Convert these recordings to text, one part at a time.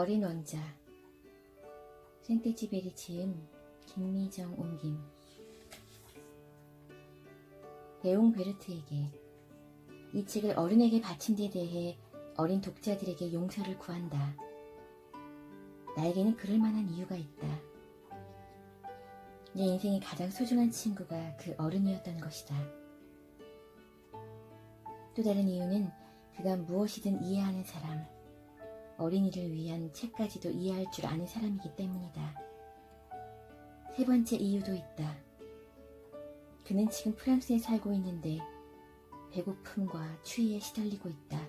어린 왕자 생떼쥐베리 지음 김미정 옮김. 레옹 베르트에게 이 책을 어른에게 바친 데 대해 어린 독자들에게 용서를 구한다. 나에게는 그럴 만한 이유가 있다. 내 인생의 가장 소중한 친구가 그 어른이었던 것이다. 또 다른 이유는 그가 무엇이든 이해하는 사람, 어린이를 위한 책까지도 이해할 줄 아는 사람이기 때문이다. 세 번째 이유도 있다. 그는 지금 프랑스에 살고 있는데 배고픔과 추위에 시달리고 있다.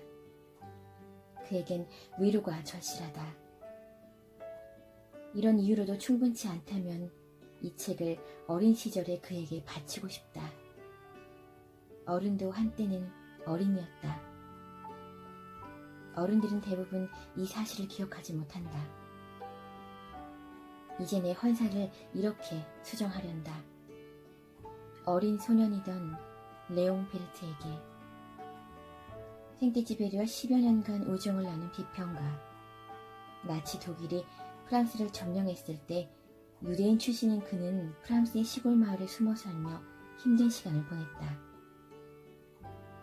그에겐 위로가 절실하다. 이런 이유로도 충분치 않다면 이 책을 어린 시절에 그에게 바치고 싶다. 어른도 한때는 어린이였다. 어른들은 대부분 이 사실을 기억하지 못한다. 이제 내 헌사를 이렇게 수정하련다. 어린 소년이던 레옹 베르트에게 생떼쥐베리와 10여 년간 우정을 나눈 비평가. 나치 독일이 프랑스를 점령했을 때 유대인 출신인 그는 프랑스의 시골 마을에 숨어 살며 힘든 시간을 보냈다.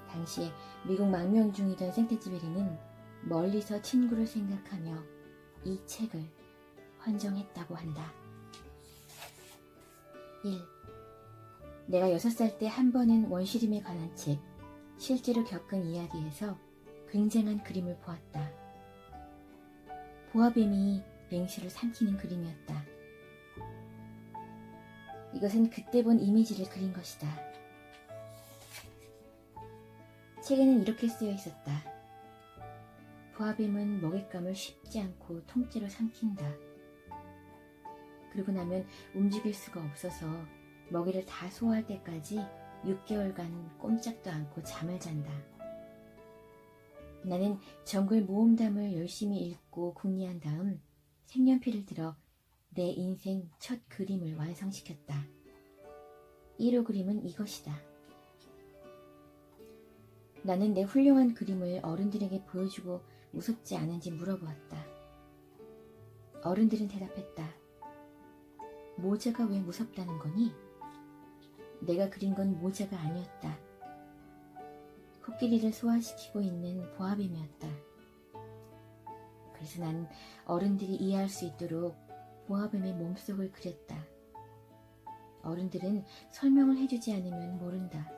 당시에 미국 망명 중이던 생떼쥐베리는 멀리서 친구를 생각하며 이 책을 헌정했다고 한다. 1. 내가 6살 때 한 번은 원시림에 관한 책, 실제로 겪은 이야기에서 굉장한 그림을 보았다. 보아뱀이 맹수를 삼키는 그림이었다. 이것은 그때 본 이미지를 그린 것이다. 책에는 이렇게 쓰여 있었다. 보아뱀은 먹잇감을 쉽지 않고 통째로 삼킨다. 그러고 나면 움직일 수가 없어서 먹이를 다 소화할 때까지 6개월간 꼼짝도 않고 잠을 잔다. 나는 정글 모험담을 열심히 읽고 궁리한 다음 색연필을 들어 내 인생 첫 그림을 완성시켰다. 1호 그림은 이것이다. 나는 내 훌륭한 그림을 어른들에게 보여주고 무섭지 않은지 물어보았다. 어른들은 대답했다. 모자가 왜 무섭다는 거니? 내가 그린 건 모자가 아니었다. 코끼리를 소화시키고 있는 보아뱀이었다. 그래서 난 어른들이 이해할 수 있도록 보아뱀의 몸속을 그렸다. 어른들은 설명을 해주지 않으면 모른다.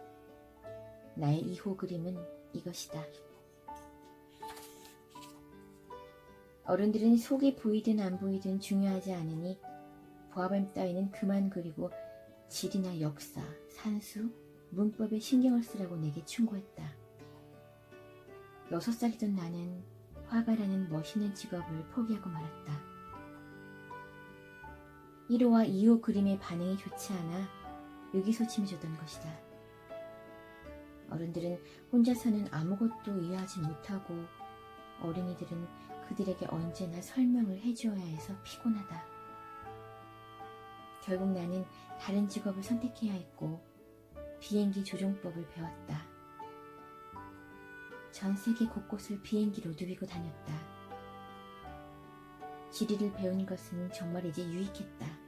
나의 2호 그림은 이것이다. 어른들은 속이 보이든 안 보이든 중요하지 않으니 보아뱀 따위는 그만 그리고 지리나 역사, 산수, 문법에 신경을 쓰라고 내게 충고했다. 6살이던 나는 화가라는 멋있는 직업을 포기하고 말았다. 1호와 2호 그림의 반응이 좋지 않아 의기소침해졌던 것이다. 어른들은 혼자서는 아무것도 이해하지 못하고 어린이들은 그들에게 언제나 설명을 해주어야 해서 피곤하다. 결국 나는 다른 직업을 선택해야 했고 비행기 조종법을 배웠다. 전 세계 곳곳을 비행기로 누비고 다녔다. 지리를 배운 것은 정말 이제 유익했다.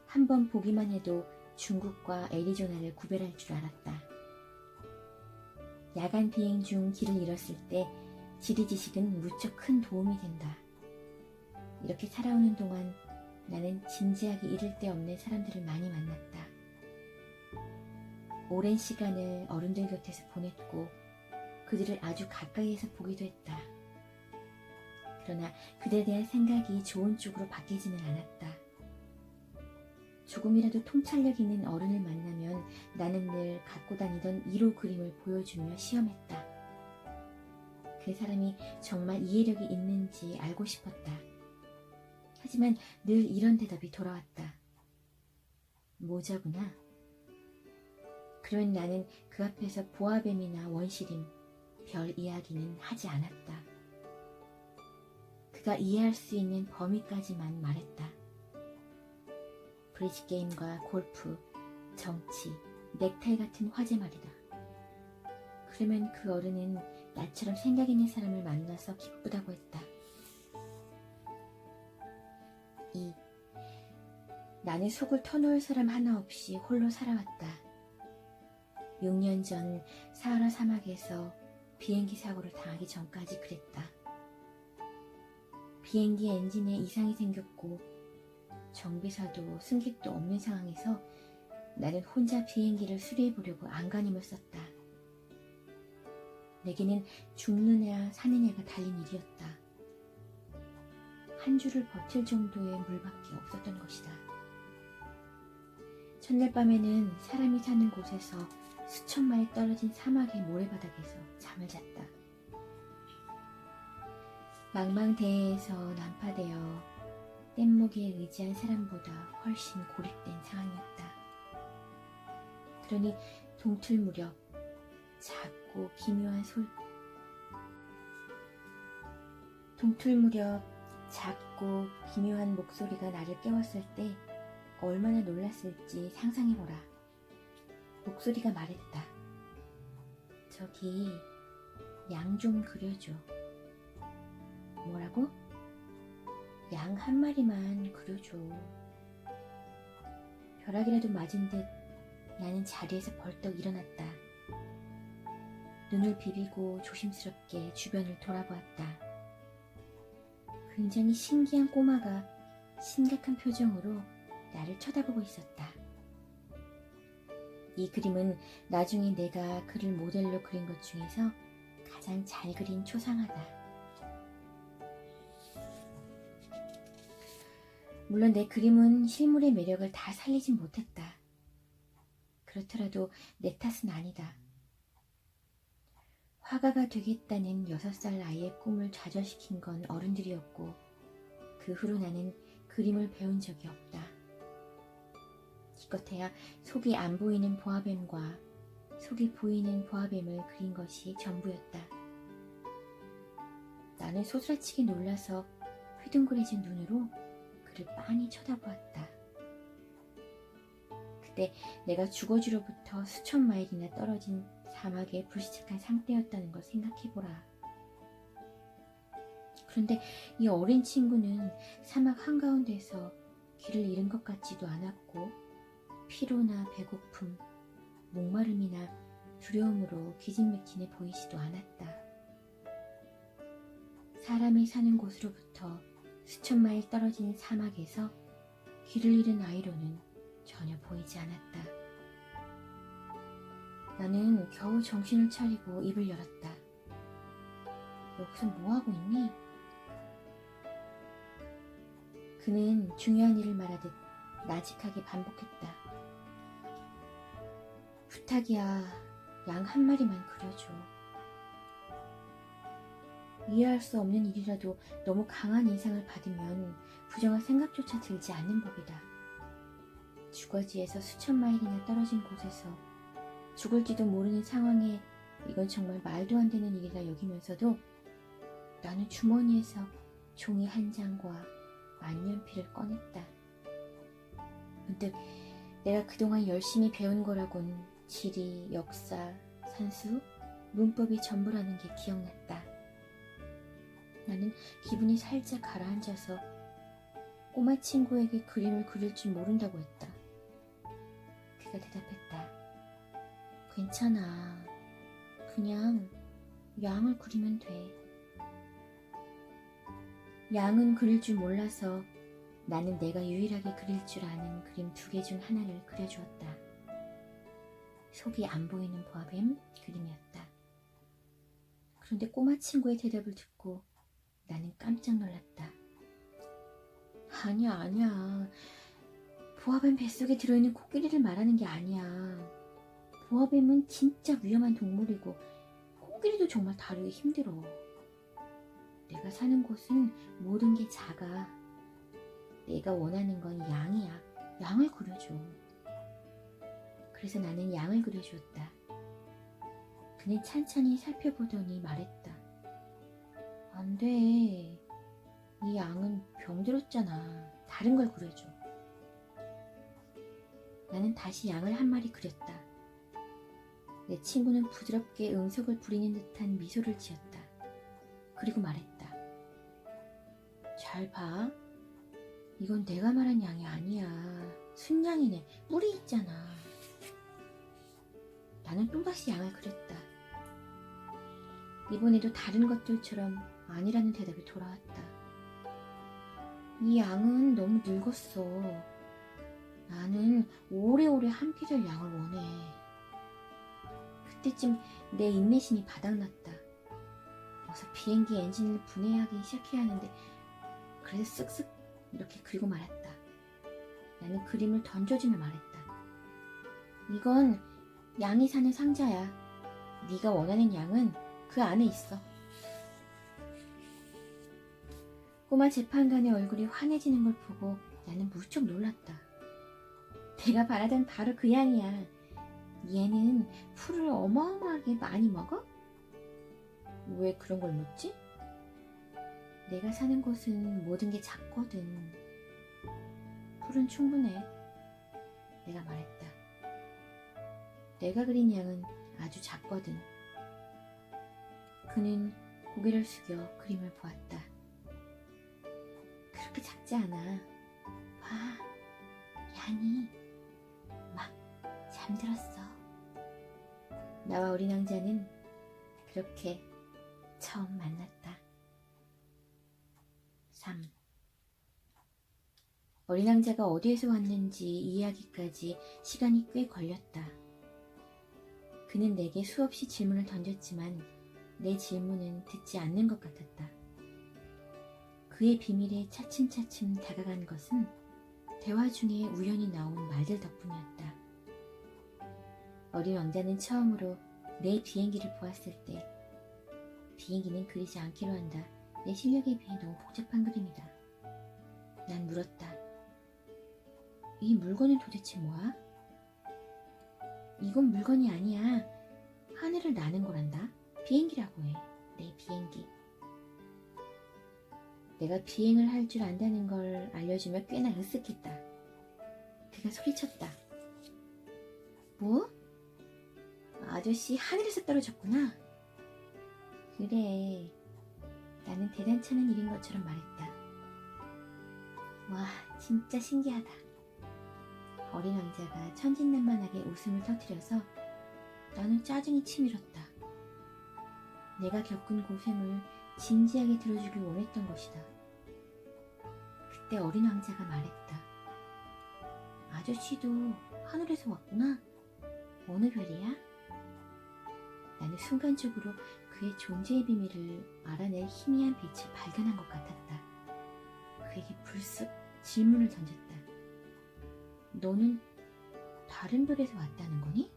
한 번 보기만 해도 중국과 애리조나를 구별할 줄 알았다. 야간 비행 중 길을 잃었을 때 지리 지식은 무척 큰 도움이 된다. 이렇게 살아오는 동안 나는 진지하게 잃을 데 없는 사람들을 많이 만났다. 오랜 시간을 어른들 곁에서 보냈고 그들을 아주 가까이에서 보기도 했다. 그러나 그들에 대한 생각이 좋은 쪽으로 바뀌지는 않았다. 조금이라도 통찰력 있는 어른을 만나면 나는 늘 갖고 다니던 1호 그림을 보여주며 시험했다. 그 사람이 정말 이해력이 있는지 알고 싶었다. 하지만 늘 이런 대답이 돌아왔다. 모자구나. 그러면 나는 그 앞에서 보아뱀이나 원시림, 별 이야기는 하지 않았다. 그가 이해할 수 있는 범위까지만 말했다. 브리지 게임과 골프, 정치, 넥타이 같은 화제 말이다. 그러면 그 어른은 나처럼 생각 있는 사람을 만나서 기쁘다고 했다. 2. 나는 속을 터놓을 사람 하나 없이 홀로 살아왔다. 6년 전 사하라 사막에서 비행기 사고를 당하기 전까지 그랬다. 비행기 엔진에 이상이 생겼고 정비사도 승객도 없는 상황에서 나는 혼자 비행기를 수리해보려고 안간힘을 썼다. 내게는 죽느냐 사느냐가 달린 일이었다. 한 주를 버틸 정도의 물밖에 없었던 것이다. 첫날 밤에는 사람이 사는 곳에서 수천 마일 떨어진 사막의 모래바닥에서 잠을 잤다. 망망대해에서 난파되어 뗏목에 의지한 사람보다 훨씬 고립된 상황이었다. 그러니 동틀 무렵 작고 기묘한 목소리가 나를 깨웠을 때 얼마나 놀랐을지 상상해보라. 목소리가 말했다. 저기 양 좀 그려줘. 뭐라고? 양 한 마리만 그려줘. 벼락이라도 맞은 듯 나는 자리에서 벌떡 일어났다. 눈을 비비고 조심스럽게 주변을 돌아보았다. 굉장히 신기한 꼬마가 심각한 표정으로 나를 쳐다보고 있었다. 이 그림은 나중에 내가 그를 모델로 그린 것 중에서 가장 잘 그린 초상화다. 물론 내 그림은 실물의 매력을 다 살리진 못했다. 그렇더라도 내 탓은 아니다. 화가가 되겠다는 6살 나이의 꿈을 좌절시킨 건 어른들이었고 그 후로 나는 그림을 배운 적이 없다. 기껏해야 속이 안 보이는 보아뱀과 속이 보이는 보아뱀을 그린 것이 전부였다. 나는 소스라치게 놀라서 휘둥그레진 눈으로 그를 빤히 쳐다보았다. 그때 내가 주거지로부터 수천 마일이나 떨어진 사막에 불시착한 상태였다는 걸 생각해보라. 그런데 이 어린 친구는 사막 한가운데서 길을 잃은 것 같지도 않았고 피로나 배고픔, 목마름이나 두려움으로 기진맥진해 보이지도 않았다. 사람이 사는 곳으로부터 수천 마일 떨어진 사막에서 길을 잃은 아이로는 전혀 보이지 않았다. 나는 겨우 정신을 차리고 입을 열었다. 여기서 뭐하고 있니? 그는 중요한 일을 말하듯 나직하게 반복했다. 부탁이야, 양 한 마리만 그려줘. 이해할 수 없는 일이라도 너무 강한 인상을 받으면 부정할 생각조차 들지 않는 법이다. 주거지에서 수천 마일이나 떨어진 곳에서 죽을지도 모르는 상황에 이건 정말 말도 안 되는 일이라 여기면서도 나는 주머니에서 종이 한 장과 만년필을 꺼냈다. 문득 내가 그동안 열심히 배운 거라곤 지리, 역사, 산수, 문법이 전부라는 게 기억났다. 나는 기분이 살짝 가라앉아서 꼬마 친구에게 그림을 그릴 줄 모른다고 했다. 그가 대답했다. 괜찮아. 그냥 양을 그리면 돼. 양은 그릴 줄 몰라서 나는 내가 유일하게 그릴 줄 아는 그림 2개 중 하나를 그려주었다. 속이 안 보이는 보아뱀 그림이었다. 그런데 꼬마 친구의 대답을 듣고 나는 깜짝 놀랐다. 아니야. 보아뱀 뱃속에 들어있는 코끼리를 말하는 게 아니야. 보아뱀은 진짜 위험한 동물이고 코끼리도 정말 다루기 힘들어. 내가 사는 곳은 모든 게 작아. 내가 원하는 건 양이야. 양을 그려줘. 그래서 나는 양을 그려주었다. 그는 찬찬히 살펴보더니 말했다. 안 돼. 이 양은 병들었잖아. 다른 걸 그려줘. 나는 다시 양을 한 마리 그렸다. 내 친구는 부드럽게 응석을 부리는 듯한 미소를 지었다. 그리고 말했다. 잘 봐. 이건 내가 말한 양이 아니야. 순양이네. 뿔이 있잖아. 나는 또다시 양을 그렸다. 이번에도 다른 것들처럼 아니라는 대답이 돌아왔다. 이 양은 너무 늙었어. 나는 오래오래 함께 될 양을 원해. 그때쯤 내 인내심이 바닥났다. 어서 비행기 엔진을 분해하기 시작해야 하는데 그래서 쓱쓱 이렇게 그리고 말았다. 나는 그림을 던져주며 말했다. 이건 양이 사는 상자야. 네가 원하는 양은 그 안에 있어. 꼬마 재판관의 얼굴이 환해지는 걸 보고 나는 무척 놀랐다. 내가 바라던 바로 그 양이야. 얘는 풀을 어마어마하게 많이 먹어? 왜 그런 걸 묻지? 내가 사는 곳은 모든 게 작거든. 풀은 충분해. 내가 말했다. 내가 그린 양은 아주 작거든. 그는 고개를 숙여 그림을 보았다. 그렇게 작지 않아. 봐, 양이 막 잠들었어. 나와 어린 왕자는 그렇게 처음 만났다. 3. 어린 왕자가 어디에서 왔는지 이해하기까지 시간이 꽤 걸렸다. 그는 내게 수없이 질문을 던졌지만 내 질문은 듣지 않는 것 같았다. 그의 비밀에 차츰차츰 다가간 것은 대화 중에 우연히 나온 말들 덕분이었다. 어린 왕자는 처음으로 내 비행기를 보았을 때 비행기는 그리지 않기로 한다. 내 실력에 비해 너무 복잡한 그림이다. 난 물었다. 이 물건은 도대체 뭐야? 이건 물건이 아니야. 하늘을 나는 거란다. 비행기라고 해. 내 비행기. 내가 비행을 할 줄 안다는 걸 알려주며 꽤나 으쓱했다. 그가 소리쳤다. 뭐? 아저씨 하늘에서 떨어졌구나. 그래. 나는 대단찮은 일인 것처럼 말했다. 와, 진짜 신기하다. 어린 왕자가 천진난만하게 웃음을 터뜨려서 나는 짜증이 치밀었다. 내가 겪은 고생을 진지하게 들어주길 원했던 것이다. 그때 어린 왕자가 말했다. 아저씨도 하늘에서 왔구나. 어느 별이야? 나는 순간적으로 그의 존재의 비밀을 알아낼 희미한 빛을 발견한 것 같았다. 그에게 불쑥 질문을 던졌다. 너는 다른 별에서 왔다는 거니?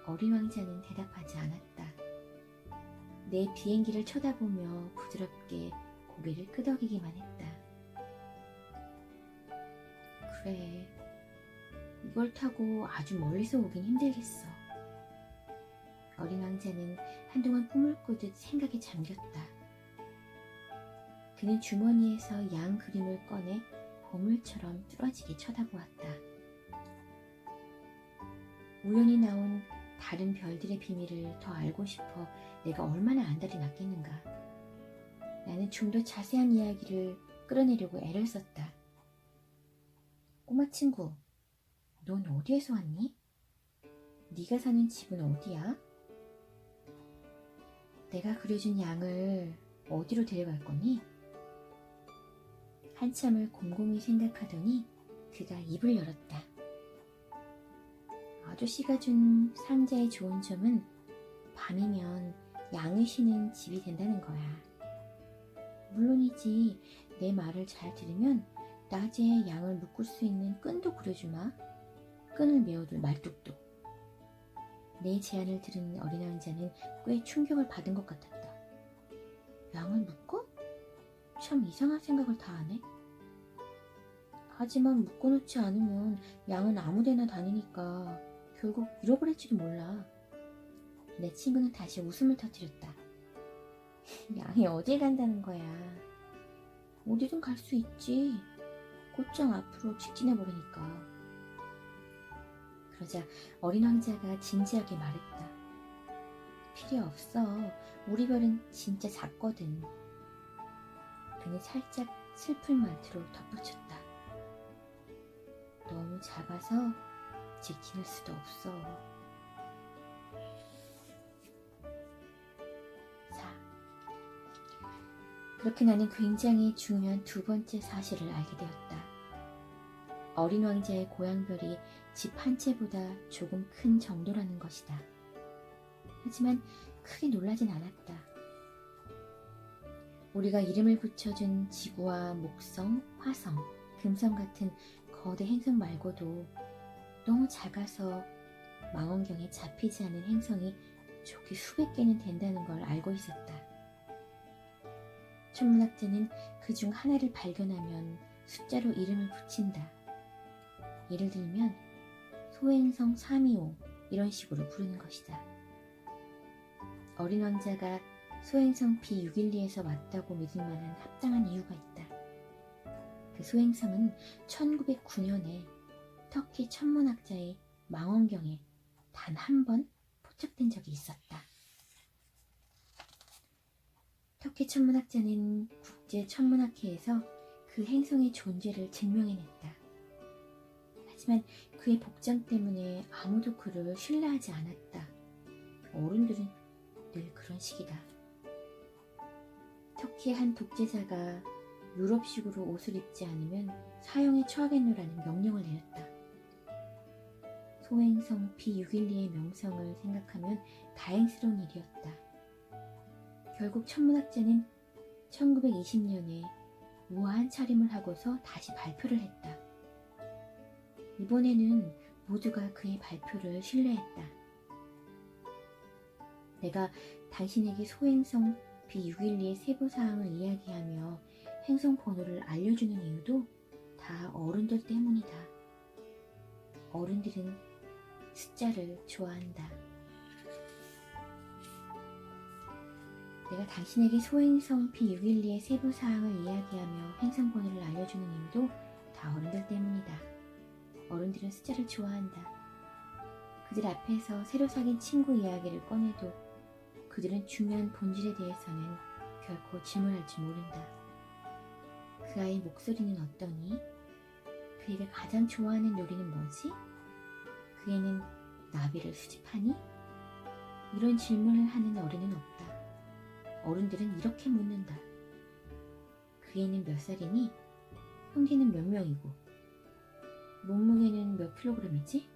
어린 왕자는 대답하지 않았다. 내 비행기를 쳐다보며 부드럽게 고개를 끄덕이기만 했다. 그래, 이걸 타고 아주 멀리서 오긴 힘들겠어. 어린 왕자는 한동안 꿈을 꾸듯 생각에 잠겼다. 그는 주머니에서 양 그림을 꺼내 보물처럼 뚫어지게 쳐다보았다. 우연히 나온 다른 별들의 비밀을 더 알고 싶어 내가 얼마나 안달이 났겠는가. 나는 좀 더 자세한 이야기를 끌어내려고 애를 썼다. 꼬마 친구, 넌 어디에서 왔니? 네가 사는 집은 어디야? 내가 그려준 양을 어디로 데려갈 거니? 한참을 곰곰이 생각하더니 그가 입을 열었다. 아저씨가 준 상자의 좋은 점은 밤이면 양을 쉬는 집이 된다는 거야. 물론이지, 내 말을 잘 들으면 낮에 양을 묶을 수 있는 끈도 그려주마. 끈을 메어둘 말뚝도. 내 제안을 들은 어린 왕자는 꽤 충격을 받은 것 같았다. 양을 묶어? 참 이상한 생각을 다 하네. 하지만 묶어놓지 않으면 양은 아무데나 다니니까 결국 잃어버릴지도 몰라. 내 친구는 다시 웃음을 터뜨렸다. 양이 어딜 간다는 거야. 어디든 갈 수 있지. 곧장 앞으로 직진해버리니까. 그러자 어린 왕자가 진지하게 말했다. 필요 없어. 우리 별은 진짜 작거든. 그는 살짝 슬픈 말투로 덧붙였다. 너무 작아서 지킬 수도 없어. 4. 그렇게 나는 굉장히 중요한 두 번째 사실을 알게 되었다. 어린 왕자의 고향별이 집 한 채보다 조금 큰 정도라는 것이다. 하지만 크게 놀라진 않았다. 우리가 이름을 붙여준 지구와 목성, 화성, 금성 같은 거대 행성 말고도 너무 작아서 망원경에 잡히지 않은 행성이 좋게 수백 개는 된다는 걸 알고 있었다. 천문학자는 그중 하나를 발견하면 숫자로 이름을 붙인다. 예를 들면 소행성 325 이런 식으로 부르는 것이다. 어린 왕자가 소행성 B612에서 왔다고 믿을 만한 합당한 이유가 있다. 그 소행성은 1909년에 터키 천문학자의 망원경에 단 한 번 포착된 적이 있었다. 터키 천문학자는 국제천문학회에서 그 행성의 존재를 증명해냈다. 하지만 그의 복장 때문에 아무도 그를 신뢰하지 않았다. 어른들은 늘 그런 식이다. 터키의 한 독재자가 유럽식으로 옷을 입지 않으면 사형에 처하겠노라는 명령을 내렸다. 소행성 B612의 명성을 생각하면 다행스러운 일이었다. 결국 천문학자는 1920년에 우아한 차림을 하고서 다시 발표를 했다. 이번에는 모두가 그의 발표를 신뢰했다. 내가 당신에게 소행성 B612의 세부사항을 이야기하며 행성 번호를 알려주는 이유도 다 어른들 때문이다. 어른들은 숫자를 좋아한다. 내가 당신에게 소행성 B612의 세부사항을 이야기하며 행성 번호를 알려주는 이유도 다 어른들 때문이다. 어른들은 숫자를 좋아한다. 그들 앞에서 새로 사귄 친구 이야기를 꺼내도 그들은 중요한 본질에 대해서는 결코 질문할 줄 모른다. 그 아이의 목소리는 어떠니? 그 애가 가장 좋아하는 놀이는 뭐지? 그 애는 나비를 수집하니? 이런 질문을 하는 어른은 없다. 어른들은 이렇게 묻는다. 그 애는 몇 살이니? 형제는 몇 명이고? 몸무게는 몇 킬로그램이지?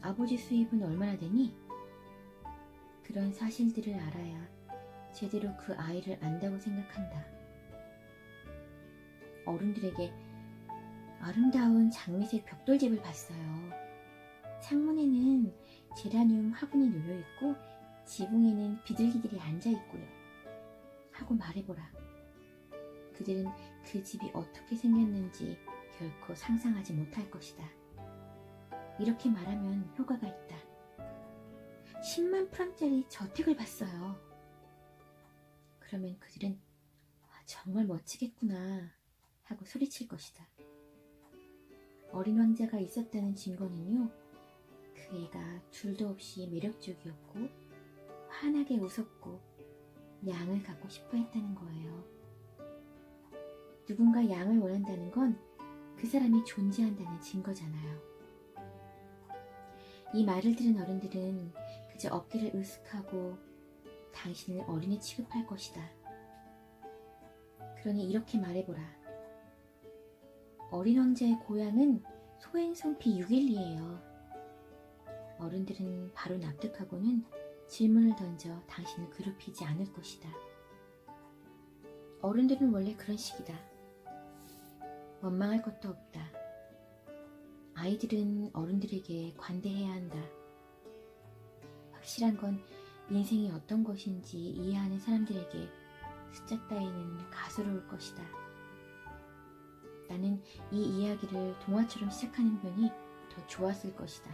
아버지 수입은 얼마나 되니? 그런 사실들을 알아야 제대로 그 아이를 안다고 생각한다. 어른들에게 아름다운 장미색 벽돌집을 봤어요. 창문에는 제라늄 화분이 놓여있고 지붕에는 비둘기들이 앉아있고요. 하고 말해보라. 그들은 그 집이 어떻게 생겼는지 결코 상상하지 못할 것이다. 이렇게 말하면 효과가 있다. 10만 프랑짜리 저택을 봤어요. 그러면 그들은 정말 멋지겠구나 하고 소리칠 것이다. 어린 왕자가 있었다는 증거는요, 그 애가 둘도 없이 매력적이었고 환하게 웃었고 양을 갖고 싶어 했다는 거예요. 누군가 양을 원한다는 건 그 사람이 존재한다는 증거잖아요. 이 말을 들은 어른들은 그저 어깨를 으쓱하고 당신을 어린애 취급할 것이다. 그러니 이렇게 말해보라. 어린 왕자의 고향은 소행성 B612예요. 어른들은 바로 납득하고는 질문을 던져 당신을 괴롭히지 않을 것이다. 어른들은 원래 그런 식이다. 원망할 것도 없다. 아이들은 어른들에게 관대해야 한다. 확실한 건 인생이 어떤 것인지 이해하는 사람들에게 숫자 따위는 가소로울 것이다. 나는 이 이야기를 동화처럼 시작하는 편이 더 좋았을 것이다.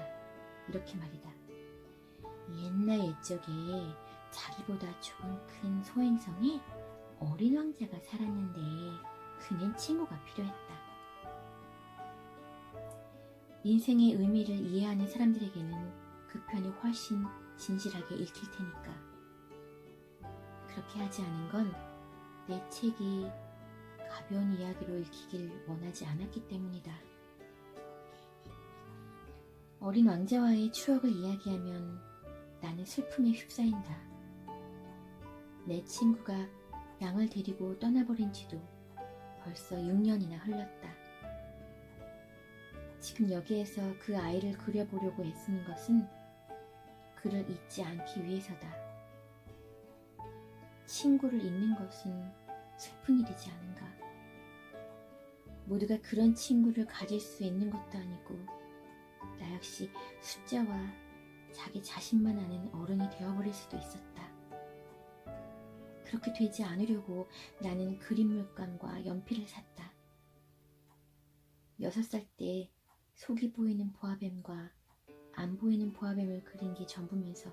이렇게 말이다. 옛날 옛적에 자기보다 조금 큰 소행성에 어린 왕자가 살았는데 그는 친구가 필요했다. 인생의 의미를 이해하는 사람들에게는 그 편이 훨씬 진실하게 읽힐 테니까. 그렇게 하지 않은 건 내 책이 가벼운 이야기로 읽히길 원하지 않았기 때문이다. 어린 왕자와의 추억을 이야기하면 나는 슬픔에 휩싸인다. 내 친구가 양을 데리고 떠나버린 지도 벌써 6년이나 흘렀다. 지금 여기에서 그 아이를 그려보려고 애쓰는 것은 그를 잊지 않기 위해서다. 친구를 잊는 것은 슬픈 일이지 않은가. 모두가 그런 친구를 가질 수 있는 것도 아니고 나 역시 숫자와 자기 자신만 아는 어른이 되어버릴 수도 있었다. 그렇게 되지 않으려고 나는 그림 물감과 연필을 샀다. 6살 때 속이 보이는 보아뱀과 안 보이는 보아뱀을 그린 게 전부면서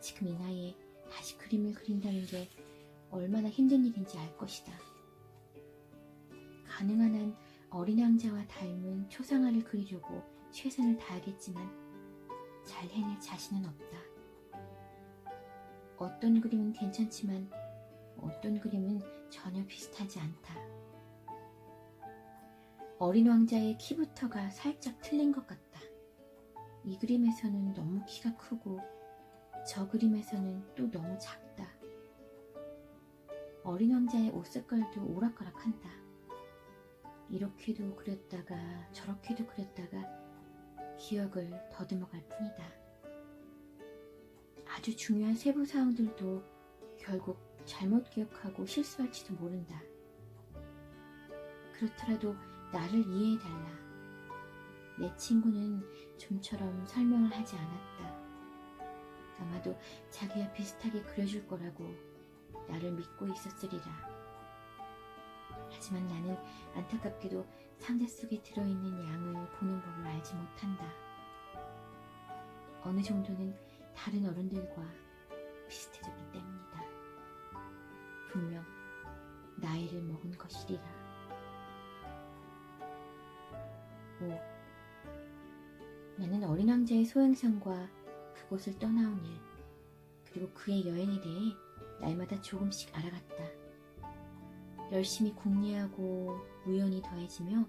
지금 이 나이에 다시 그림을 그린다는 게 얼마나 힘든 일인지 알 것이다. 가능한 한 어린 왕자와 닮은 초상화를 그리려고 최선을 다하겠지만 잘 해낼 자신은 없다. 어떤 그림은 괜찮지만 어떤 그림은 전혀 비슷하지 않다. 어린 왕자의 키부터가 살짝 틀린 것 같다. 이 그림에서는 너무 키가 크고 저 그림에서는 또 너무 작다. 어린 왕자의 옷 색깔도 오락가락한다. 이렇게도 그렸다가 저렇게도 그렸다가 기억을 더듬어갈 뿐이다. 아주 중요한 세부 사항들도 결국 잘못 기억하고 실수할지도 모른다. 그렇더라도 나를 이해해달라. 내 친구는 좀처럼 설명을 하지 않았다. 아마도 자기와 비슷하게 그려줄 거라고 나를 믿고 있었으리라. 하지만 나는 안타깝게도 상자 속에 들어있는 양을 보는 법을 알지 못한다. 어느 정도는 다른 어른들과 비슷해졌기 때문이다. 분명 나이를 먹은 것이리라. 5. 나는 어린 왕자의 소행성과 그곳을 떠나온 일, 그리고 그의 여행에 대해 날마다 조금씩 알아갔다. 열심히 궁리하고 우연히 더해지며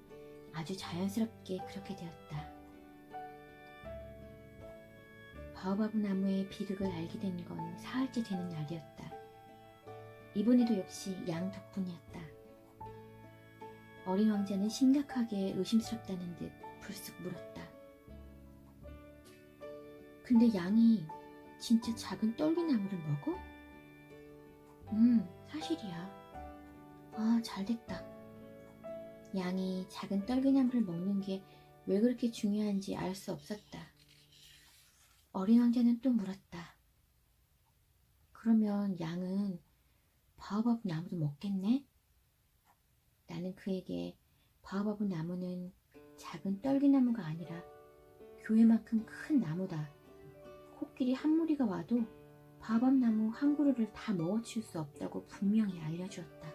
아주 자연스럽게 그렇게 되었다. 바오바브 나무의 비극을 알게 된 건 사흘째 되는 날이었다. 이번에도 역시 양 덕분이었다. 어린 왕자는 심각하게 의심스럽다는 듯 불쑥 물었다. 근데 양이 진짜 작은 떨기나무를 먹어? 사실이야. 아, 잘됐다. 양이 작은 떨기나무를 먹는 게 왜 그렇게 중요한지 알 수 없었다. 어린 왕자는 또 물었다. 그러면 양은 바오바브 나무도 먹겠네? 나는 그에게 바오바브 나무는 작은 떨기나무가 아니라 교회만큼 큰 나무다. 코끼리 한 무리가 와도 바오바브 나무 한 그루를 다 먹어치울 수 없다고 분명히 알려주었다.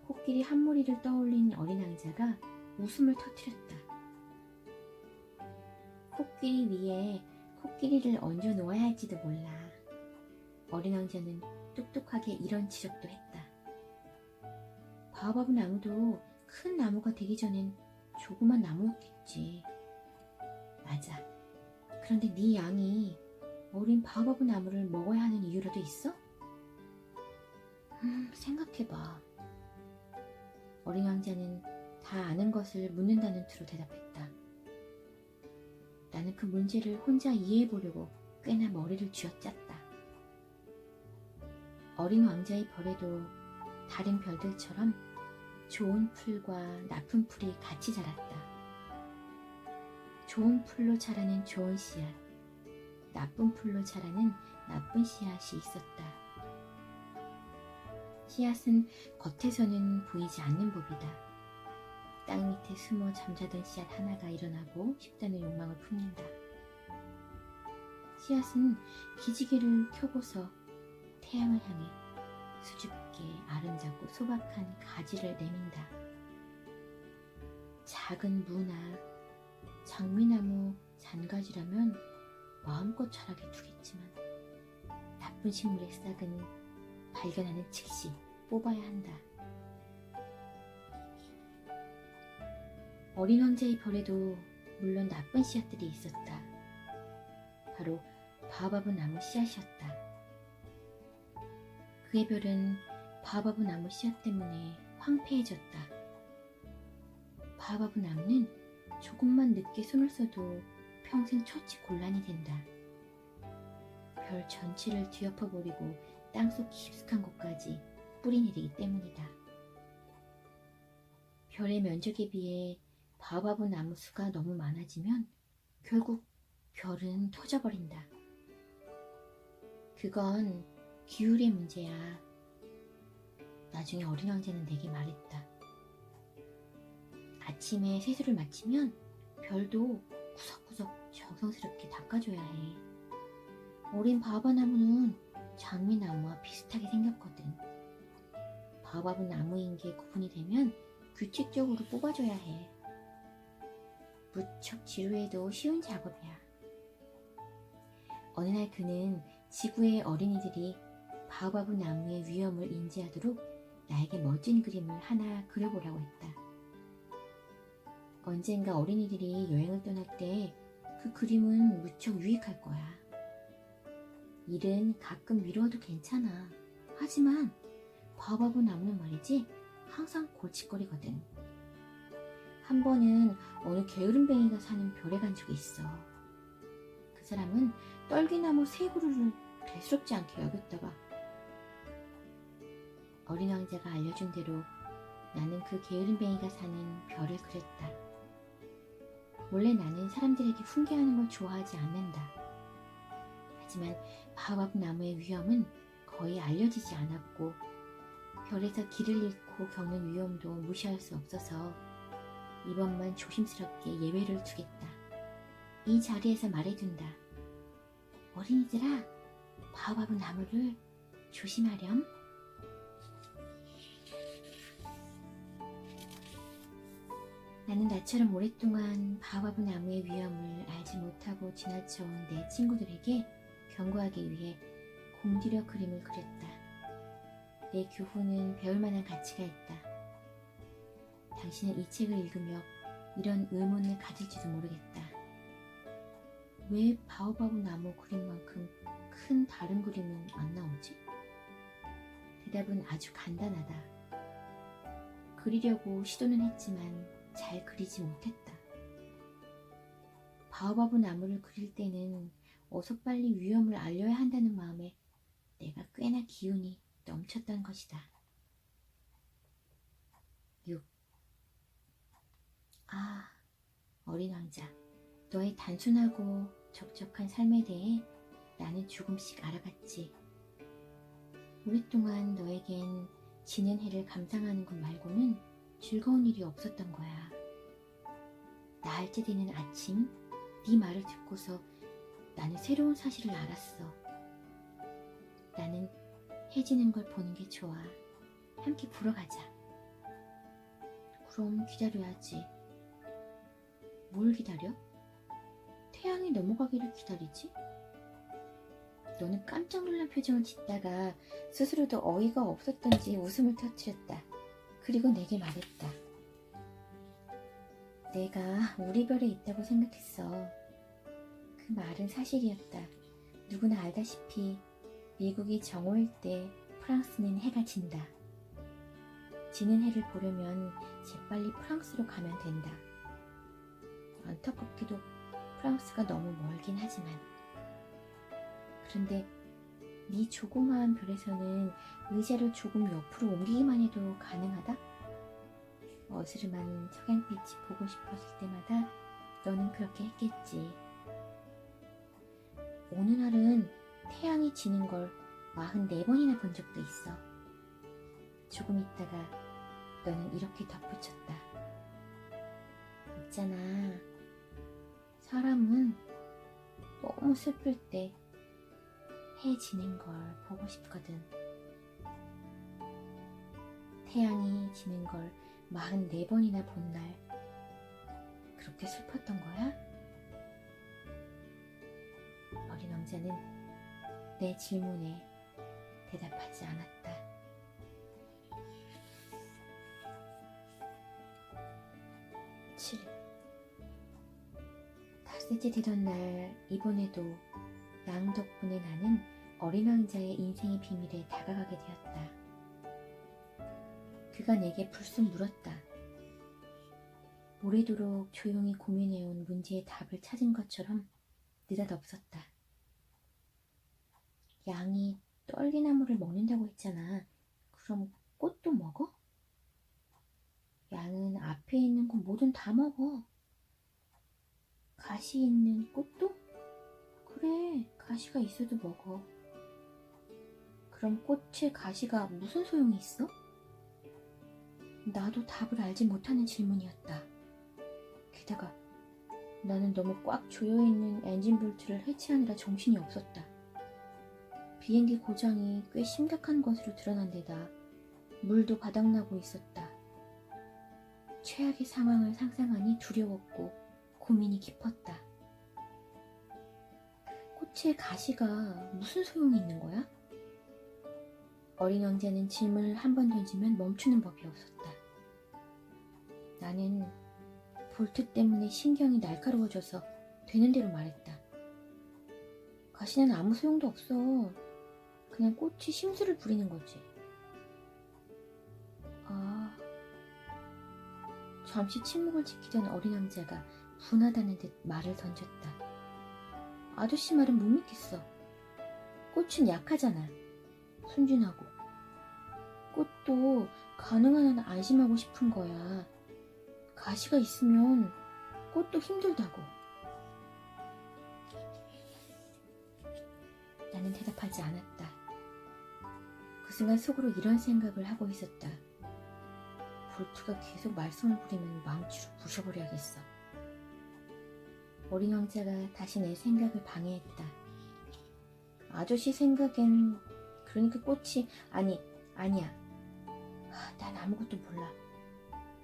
코끼리 한 무리를 떠올린 어린 왕자가 웃음을 터뜨렸다. 코끼리 위에 코끼리를 얹어 놓아야 할지도 몰라. 어린 왕자는 똑똑하게 이런 지적도 했다. 바오바브 나무도 큰 나무가 되기 전엔 조그만 나무였겠지. 맞아. 그런데 네 양이 어린 바오바브 나무를 먹어야 하는 이유라도 있어? 생각해봐. 어린 왕자는 다 아는 것을 묻는다는 투로 대답했다. 나는 그 문제를 혼자 이해해보려고 꽤나 머리를 쥐어짰다. 어린 왕자의 벌에도 다른 별들처럼 좋은 풀과 나쁜 풀이 같이 자랐다. 좋은 풀로 자라는 좋은 씨앗, 나쁜 풀로 자라는 나쁜 씨앗이 있었다. 씨앗은 겉에서는 보이지 않는 법이다. 땅 밑에 숨어 잠자던 씨앗 하나가 일어나고 싶다는 욕망을 품는다. 씨앗은 기지개를 켜고서 태양을 향해 수줍게 아름답고 소박한 가지를 내민다. 작은 무나 장미나무 잔가지라면 마음껏 자라게 두겠지만 나쁜 식물의 싹은 발견하는 즉시 뽑아야 한다. 어린 왕자의 별에도 물론 나쁜 씨앗들이 있었다. 바로 바오바브 나무 씨앗이었다. 그의 별은 바오바브 나무 씨앗 때문에 황폐해졌다. 바오바브 나무는 조금만 늦게 손을 써도 평생 처치 곤란이 된다. 별 전체를 뒤엎어버리고 땅속 깊숙한 곳까지 뿌리내리기 때문이다. 별의 면적에 비해 바오바브 나무 수가 너무 많아지면 결국 별은 터져버린다. 그건 기울의 문제야. 나중에 어린 왕자는 내게 말했다. 아침에 세수를 마치면 별도 구석구석 정성스럽게 닦아줘야 해. 어린 바오바브 나무는 장미나무와 비슷하게 생겼거든. 바오바브 나무인 게 구분이 되면 규칙적으로 뽑아줘야 해. 무척 지루해도 쉬운 작업이야. 어느 날 그는 지구의 어린이들이 바오바브 나무의 위험을 인지하도록 나에게 멋진 그림을 하나 그려보라고 했다. 언젠가 어린이들이 여행을 떠날 때 그 그림은 무척 유익할 거야. 일은 가끔 미뤄도 괜찮아. 하지만 바오바브 나무는 말이지 항상 골칫거리거든. 한 번은 어느 게으름뱅이가 사는 별에 간 적이 있어. 그 사람은 떨기나무 세 그루를 대수롭지 않게 여겼다가 어린 왕자가 알려준 대로 나는 그 게으름뱅이가 사는 별을 그렸다. 원래 나는 사람들에게 훈계하는 걸 좋아하지 않는다. 하지만 바오바브 나무의 위험은 거의 알려지지 않았고 별에서 길을 잃고 겪는 위험도 무시할 수 없어서 이번만 조심스럽게 예외를 두겠다. 이 자리에서 말해둔다. 어린이들아, 바오바브 나무를 조심하렴. 나는 나처럼 오랫동안 바오바브 나무의 위험을 알지 못하고 지나쳐온 내 친구들에게 경고하기 위해 공들여 그림을 그렸다. 내 교훈은 배울 만한 가치가 있다. 당신은 이 책을 읽으며 이런 의문을 가질지도 모르겠다. 왜 바오바브 나무 그림만큼 큰 다른 그림은 안 나오지? 대답은 아주 간단하다. 그리려고 시도는 했지만 잘 그리지 못했다. 바오바브 나무를 그릴 때는 어서 빨리 위험을 알려야 한다는 마음에 내가 꽤나 기운이 넘쳤던 것이다. 6. 어린 왕자, 너의 단순하고 적적한 삶에 대해 나는 조금씩 알아갔지. 오랫동안 너에겐 지는 해를 감상하는 것 말고는 즐거운 일이 없었던 거야. 나흘째 되는 아침, 네 말을 듣고서 나는 새로운 사실을 알았어. 나는 해 지는 걸 보는 게 좋아. 함께 보러 가자. 그럼 기다려야지. 뭘 기다려? 태양이 넘어가기를 기다리지? 너는 깜짝 놀란 표정을 짓다가 스스로도 어이가 없었던지 웃음을 터뜨렸다. 그리고 내게 말했다. 내가 우리 별에 있다고 생각했어. 그 말은 사실이었다. 누구나 알다시피 미국이 정오일 때 프랑스는 해가 진다. 지는 해를 보려면 재빨리 프랑스로 가면 된다. 안타깝게도 프랑스가 너무 멀긴 하지만. 그런데 네 조그마한 별에서는 의자를 조금 옆으로 옮기기만 해도 가능하다? 어스름한 석양빛이 보고 싶었을 때마다 너는 그렇게 했겠지. 어느 날은 태양이 지는 걸 44번이나 본 적도 있어. 조금 있다가 너는 이렇게 덧붙였다. 있잖아. 사람은 너무 슬플 때 해 지는 걸 보고 싶거든. 태양이 지는 걸 44번이나 본 날 그렇게 슬펐던 거야? 어린 왕자는 내 질문에 대답하지 않았다. 셋째 되던 날 이번에도 양 덕분에 나는 어린 왕자의 인생의 비밀에 다가가게 되었다. 그가 내게 불쑥 물었다. 오래도록 조용히 고민해온 문제의 답을 찾은 것처럼 느닷없었다. 양이 떨기나무를 먹는다고 했잖아. 그럼 꽃도 먹어? 양은 앞에 있는 꽃 뭐든 다 먹어. 가시 있는 꽃도? 그래, 가시가 있어도 먹어. 그럼 꽃에 가시가 무슨 소용이 있어? 나도 답을 알지 못하는 질문이었다. 게다가 나는 너무 꽉 조여있는 엔진 볼트를 해체하느라 정신이 없었다. 비행기 고장이 꽤 심각한 것으로 드러난 데다 물도 바닥나고 있었다. 최악의 상황을 상상하니 두려웠고 고민이 깊었다. 꽃에 가시가 무슨 소용이 있는 거야? 어린 왕자는 질문을 한 번 던지면 멈추는 법이 없었다. 나는 볼트 때문에 신경이 날카로워져서 되는 대로 말했다. 가시는 아무 소용도 없어. 그냥 꽃이 심술을 부리는 거지. 아... 잠시 침묵을 지키던 어린 왕자가 분하다는 듯 말을 던졌다. 아저씨 말은 못 믿겠어. 꽃은 약하잖아. 순진하고. 꽃도 가능한 한 안심하고 싶은 거야. 가시가 있으면 꽃도 힘들다고. 나는 대답하지 않았다. 그 순간 속으로 이런 생각을 하고 있었다. 볼트가 계속 말썽을 부리면 망치로 부셔버려야겠어. 어린 왕자가 다시 내 생각을 방해했다. 아저씨 생각엔 그러니까 꽃이 아니야. 난 아무것도 몰라.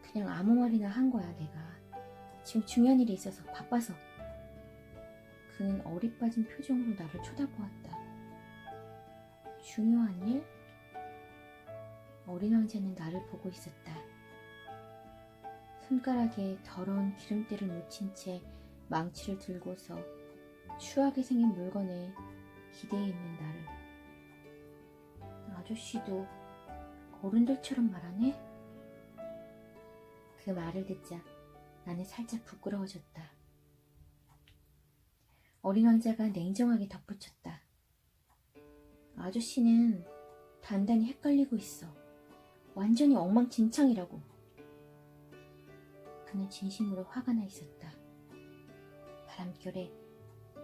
그냥 아무 말이나 한 거야 내가. 지금 중요한 일이 있어서 바빠서. 그는 어리빠진 표정으로 나를 쳐다보았다. 중요한 일? 어린 왕자는 나를 보고 있었다. 손가락에 더러운 기름때를 묻힌 채 망치를 들고서 추하게 생긴 물건에 기대어 있는 나를. 아저씨도 어른들처럼 말하네? 그 말을 듣자 나는 살짝 부끄러워졌다. 어린 왕자가 냉정하게 덧붙였다. 아저씨는 단단히 헷갈리고 있어. 완전히 엉망진창이라고. 그는 진심으로 화가 나 있었다. 바람결에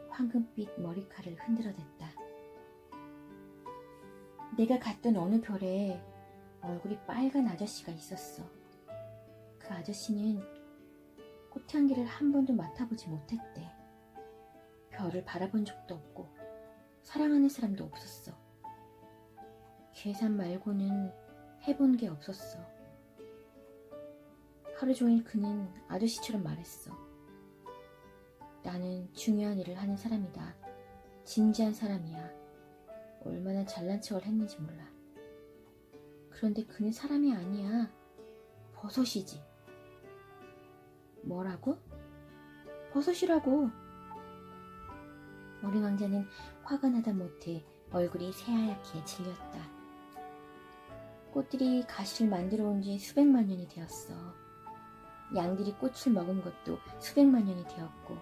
황금빛 머리칼을 흔들어댔다. 내가 갔던 어느 별에 얼굴이 빨간 아저씨가 있었어. 그 아저씨는 꽃향기를 한 번도 맡아보지 못했대. 별을 바라본 적도 없고 사랑하는 사람도 없었어. 계산 말고는 해본 게 없었어. 하루 종일 그는 아저씨처럼 말했어. 나는 중요한 일을 하는 사람이다. 진지한 사람이야. 얼마나 잘난 척을 했는지 몰라. 그런데 그는 사람이 아니야. 버섯이지. 뭐라고? 버섯이라고. 어린 왕자는 화가 나다 못해 얼굴이 새하얗게 질렸다. 꽃들이 가시를 만들어 온 지 수백만 년이 되었어. 양들이 꽃을 먹은 것도 수백만 년이 되었고,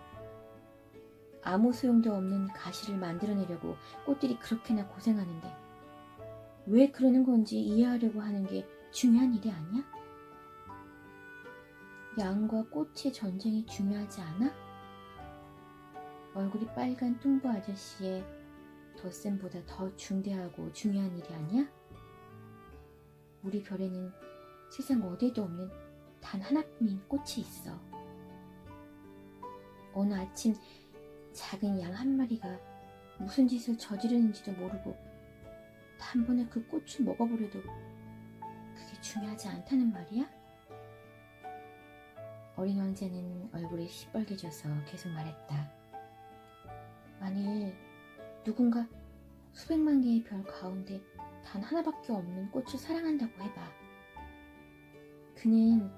아무 소용도 없는 가시를 만들어내려고 꽃들이 그렇게나 고생하는데 왜 그러는 건지 이해하려고 하는 게 중요한 일이 아니야? 양과 꽃의 전쟁이 중요하지 않아? 얼굴이 빨간 뚱보 아저씨의 덧셈보다 더 중대하고 중요한 일이 아니야? 우리 별에는 세상 어디에도 없는 단 하나뿐인 꽃이 있어. 어느 아침 작은 양 한 마리가 무슨 짓을 저지르는지도 모르고 한 번에 그 꽃을 먹어버려도 그게 중요하지 않다는 말이야? 어린 왕자는 얼굴이 시뻘개져서 계속 말했다. 만일 누군가 수백만 개의 별 가운데 단 하나밖에 없는 꽃을 사랑한다고 해봐. 그는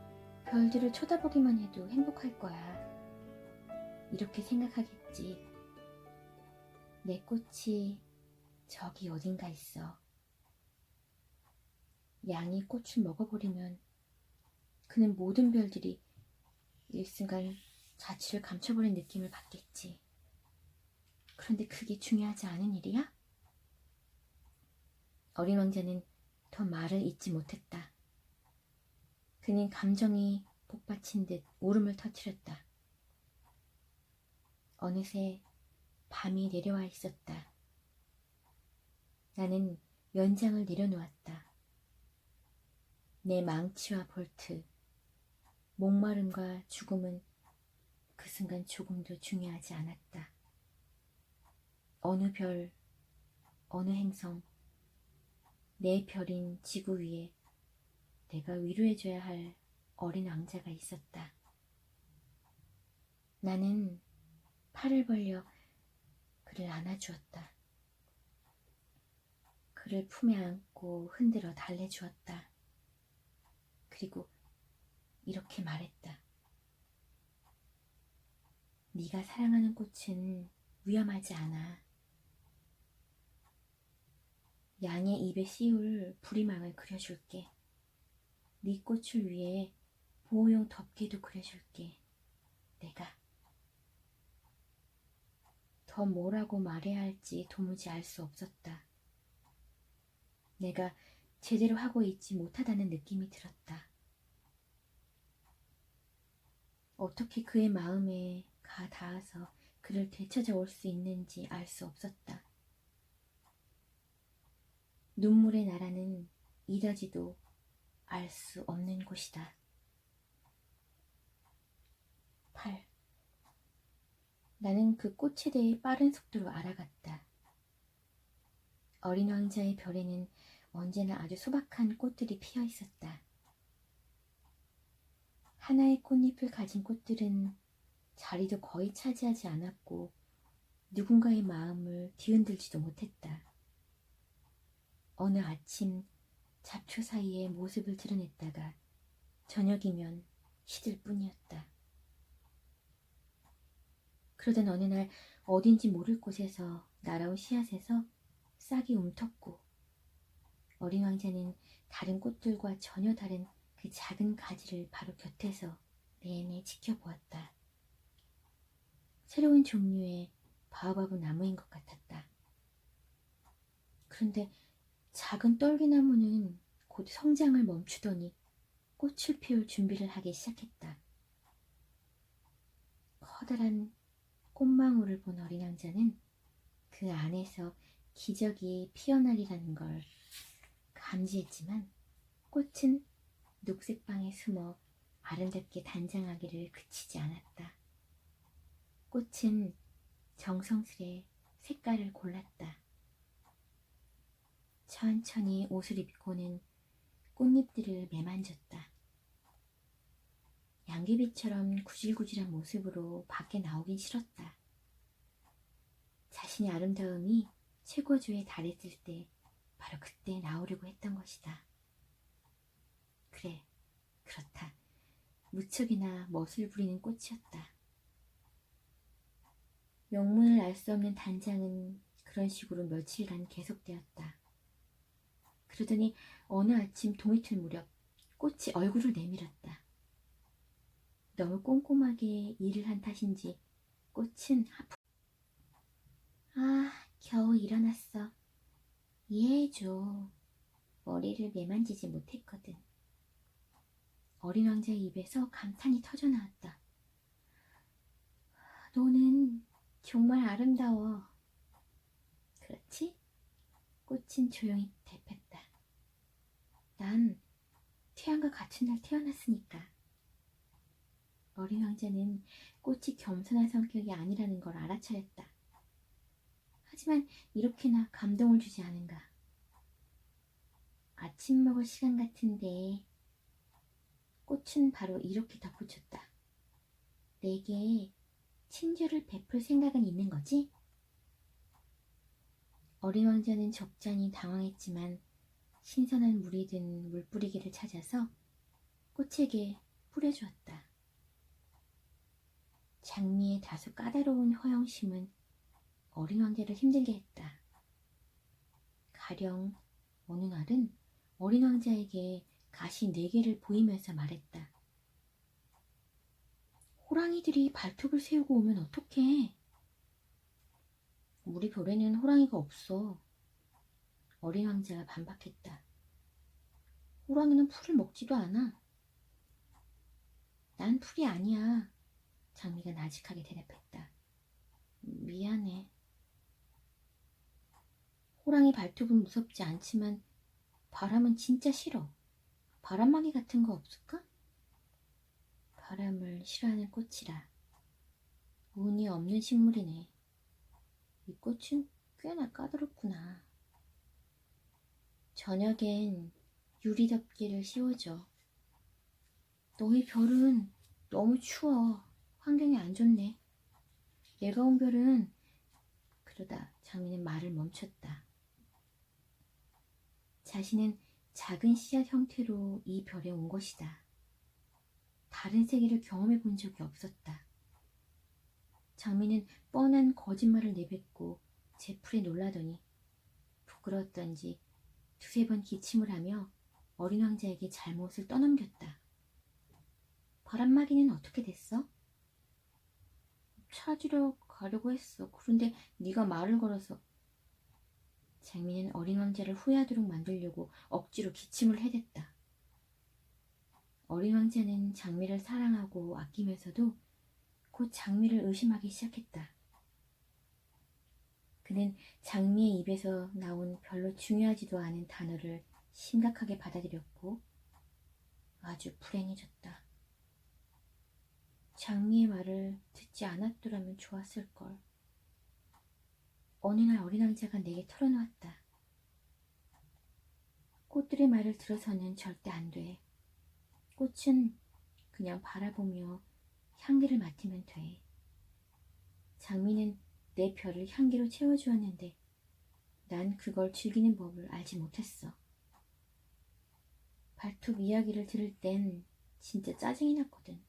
별들을 쳐다보기만 해도 행복할 거야. 이렇게 생각하겠지. 내 꽃이 저기 어딘가 있어. 양이 꽃을 먹어버리면 그는 모든 별들이 일순간 자취를 감춰버린 느낌을 받겠지. 그런데 그게 중요하지 않은 일이야? 어린 왕자는 더 말을 잇지 못했다. 그는 감정이 복받친 듯 울음을 터뜨렸다. 어느새 밤이 내려와 있었다. 나는 연장을 내려놓았다. 내 망치와 볼트, 목마름과 죽음은 그 순간 조금도 중요하지 않았다. 어느 별, 어느 행성, 내 별인 지구 위에 내가 위로해줘야 할 어린 왕자가 있었다. 나는 팔을 벌려 그를 안아주었다. 그를 품에 안고 흔들어 달래주었다. 그리고 이렇게 말했다. 네가 사랑하는 꽃은 위험하지 않아. 양의 입에 씌울 부리망을 그려줄게. 네 꽃을 위해 보호용 덮개도 그려줄게. 내가. 더 뭐라고 말해야 할지 도무지 알 수 없었다. 내가 제대로 하고 있지 못하다는 느낌이 들었다. 어떻게 그의 마음에 가 닿아서 그를 되찾아 올 수 있는지 알 수 없었다. 눈물의 나라는 이다지도 알 수 없는 곳이다. 8. 나는 그 꽃에 대해 빠른 속도로 알아갔다. 어린 왕자의 별에는 언제나 아주 소박한 꽃들이 피어 있었다. 하나의 꽃잎을 가진 꽃들은 자리도 거의 차지하지 않았고 누군가의 마음을 뒤흔들지도 못했다. 어느 아침 잡초 사이에 모습을 드러냈다가 저녁이면 시들 뿐이었다. 그러던 어느 날 어딘지 모를 곳에서 날아온 씨앗에서 싹이 움텄고 어린 왕자는 다른 꽃들과 전혀 다른 그 작은 가지를 바로 곁에서 내내 지켜보았다. 새로운 종류의 바오바브 나무인 것 같았다. 그런데 작은 떨기나무는 곧 성장을 멈추더니 꽃을 피울 준비를 하기 시작했다. 커다란 꽃망울을 본 어린 왕자는 그 안에서 기적이 피어나리라는 걸 감지했지만 꽃은 녹색방에 숨어 아름답게 단장하기를 그치지 않았다. 꽃은 정성스레 색깔을 골랐다. 천천히 옷을 입고는 꽃잎들을 매만졌다. 양귀비처럼 구질구질한 모습으로 밖에 나오긴 싫었다. 자신의 아름다움이 최고조에 달했을 때 바로 그때 나오려고 했던 것이다. 그래, 그렇다. 무척이나 멋을 부리는 꽃이었다. 영문을 알 수 없는 단장은 그런 식으로 며칠간 계속되었다. 그러더니 어느 아침 동이틀 무렵 꽃이 얼굴을 내밀었다. 너무 꼼꼼하게 일을 한 탓인지 꽃은 겨우 일어났어. 이해해줘. 머리를 매만지지 못했거든. 어린 왕자의 입에서 감탄이 터져나왔다. 너는 정말 아름다워. 그렇지? 꽃은 조용히 대팼다. 난 태양과 같은 날 태어났으니까. 어린 왕자는 꽃이 겸손한 성격이 아니라는 걸 알아차렸다. 하지만 이렇게나 감동을 주지 않은가. 아침 먹을 시간 같은데. 꽃은 바로 이렇게 덧붙였다. 내게 친절을 베풀 생각은 있는 거지? 어린 왕자는 적잖이 당황했지만 신선한 물이 든 물뿌리기를 찾아서 꽃에게 뿌려주었다. 장미의 다소 까다로운 허영심은 어린 왕자를 힘들게 했다. 가령 어느 날은 어린 왕자에게 가시 4개를 보이면서 말했다. 호랑이들이 발톱을 세우고 오면 어떡해? 우리 별에는 호랑이가 없어. 어린 왕자가 반박했다. 호랑이는 풀을 먹지도 않아. 난 풀이 아니야. 장미가 나직하게 대답했다. 미안해. 호랑이 발톱은 무섭지 않지만 바람은 진짜 싫어. 바람막이 같은 거 없을까? 바람을 싫어하는 꽃이라. 운이 없는 식물이네. 이 꽃은 꽤나 까다롭구나. 저녁엔 유리 덮개를 씌워줘. 너희 별은 너무 추워. 환경이 안 좋네. 내가 온 별은... 그러다 장미는 말을 멈췄다. 자신은 작은 씨앗 형태로 이 별에 온 것이다. 다른 세계를 경험해 본 적이 없었다. 장미는 뻔한 거짓말을 내뱉고 제 풀에 놀라더니 부끄러웠던지 2~3번 기침을 하며 어린 왕자에게 잘못을 떠넘겼다. 바람막이는 어떻게 됐어? 찾으러 가려고 했어. 그런데 네가 말을 걸어서... 장미는 어린 왕자를 후회하도록 만들려고 억지로 기침을 해댔다. 어린 왕자는 장미를 사랑하고 아끼면서도 곧 장미를 의심하기 시작했다. 그는 장미의 입에서 나온 별로 중요하지도 않은 단어를 심각하게 받아들였고 아주 불행해졌다. 장미의 말을 듣지 않았더라면 좋았을걸. 어느 날 어린 왕자가 내게 털어놓았다. 꽃들의 말을 들어서는 절대 안 돼. 꽃은 그냥 바라보며 향기를 맡으면 돼. 장미는 내 별을 향기로 채워주었는데 난 그걸 즐기는 법을 알지 못했어. 발톱 이야기를 들을 땐 진짜 짜증이 났거든.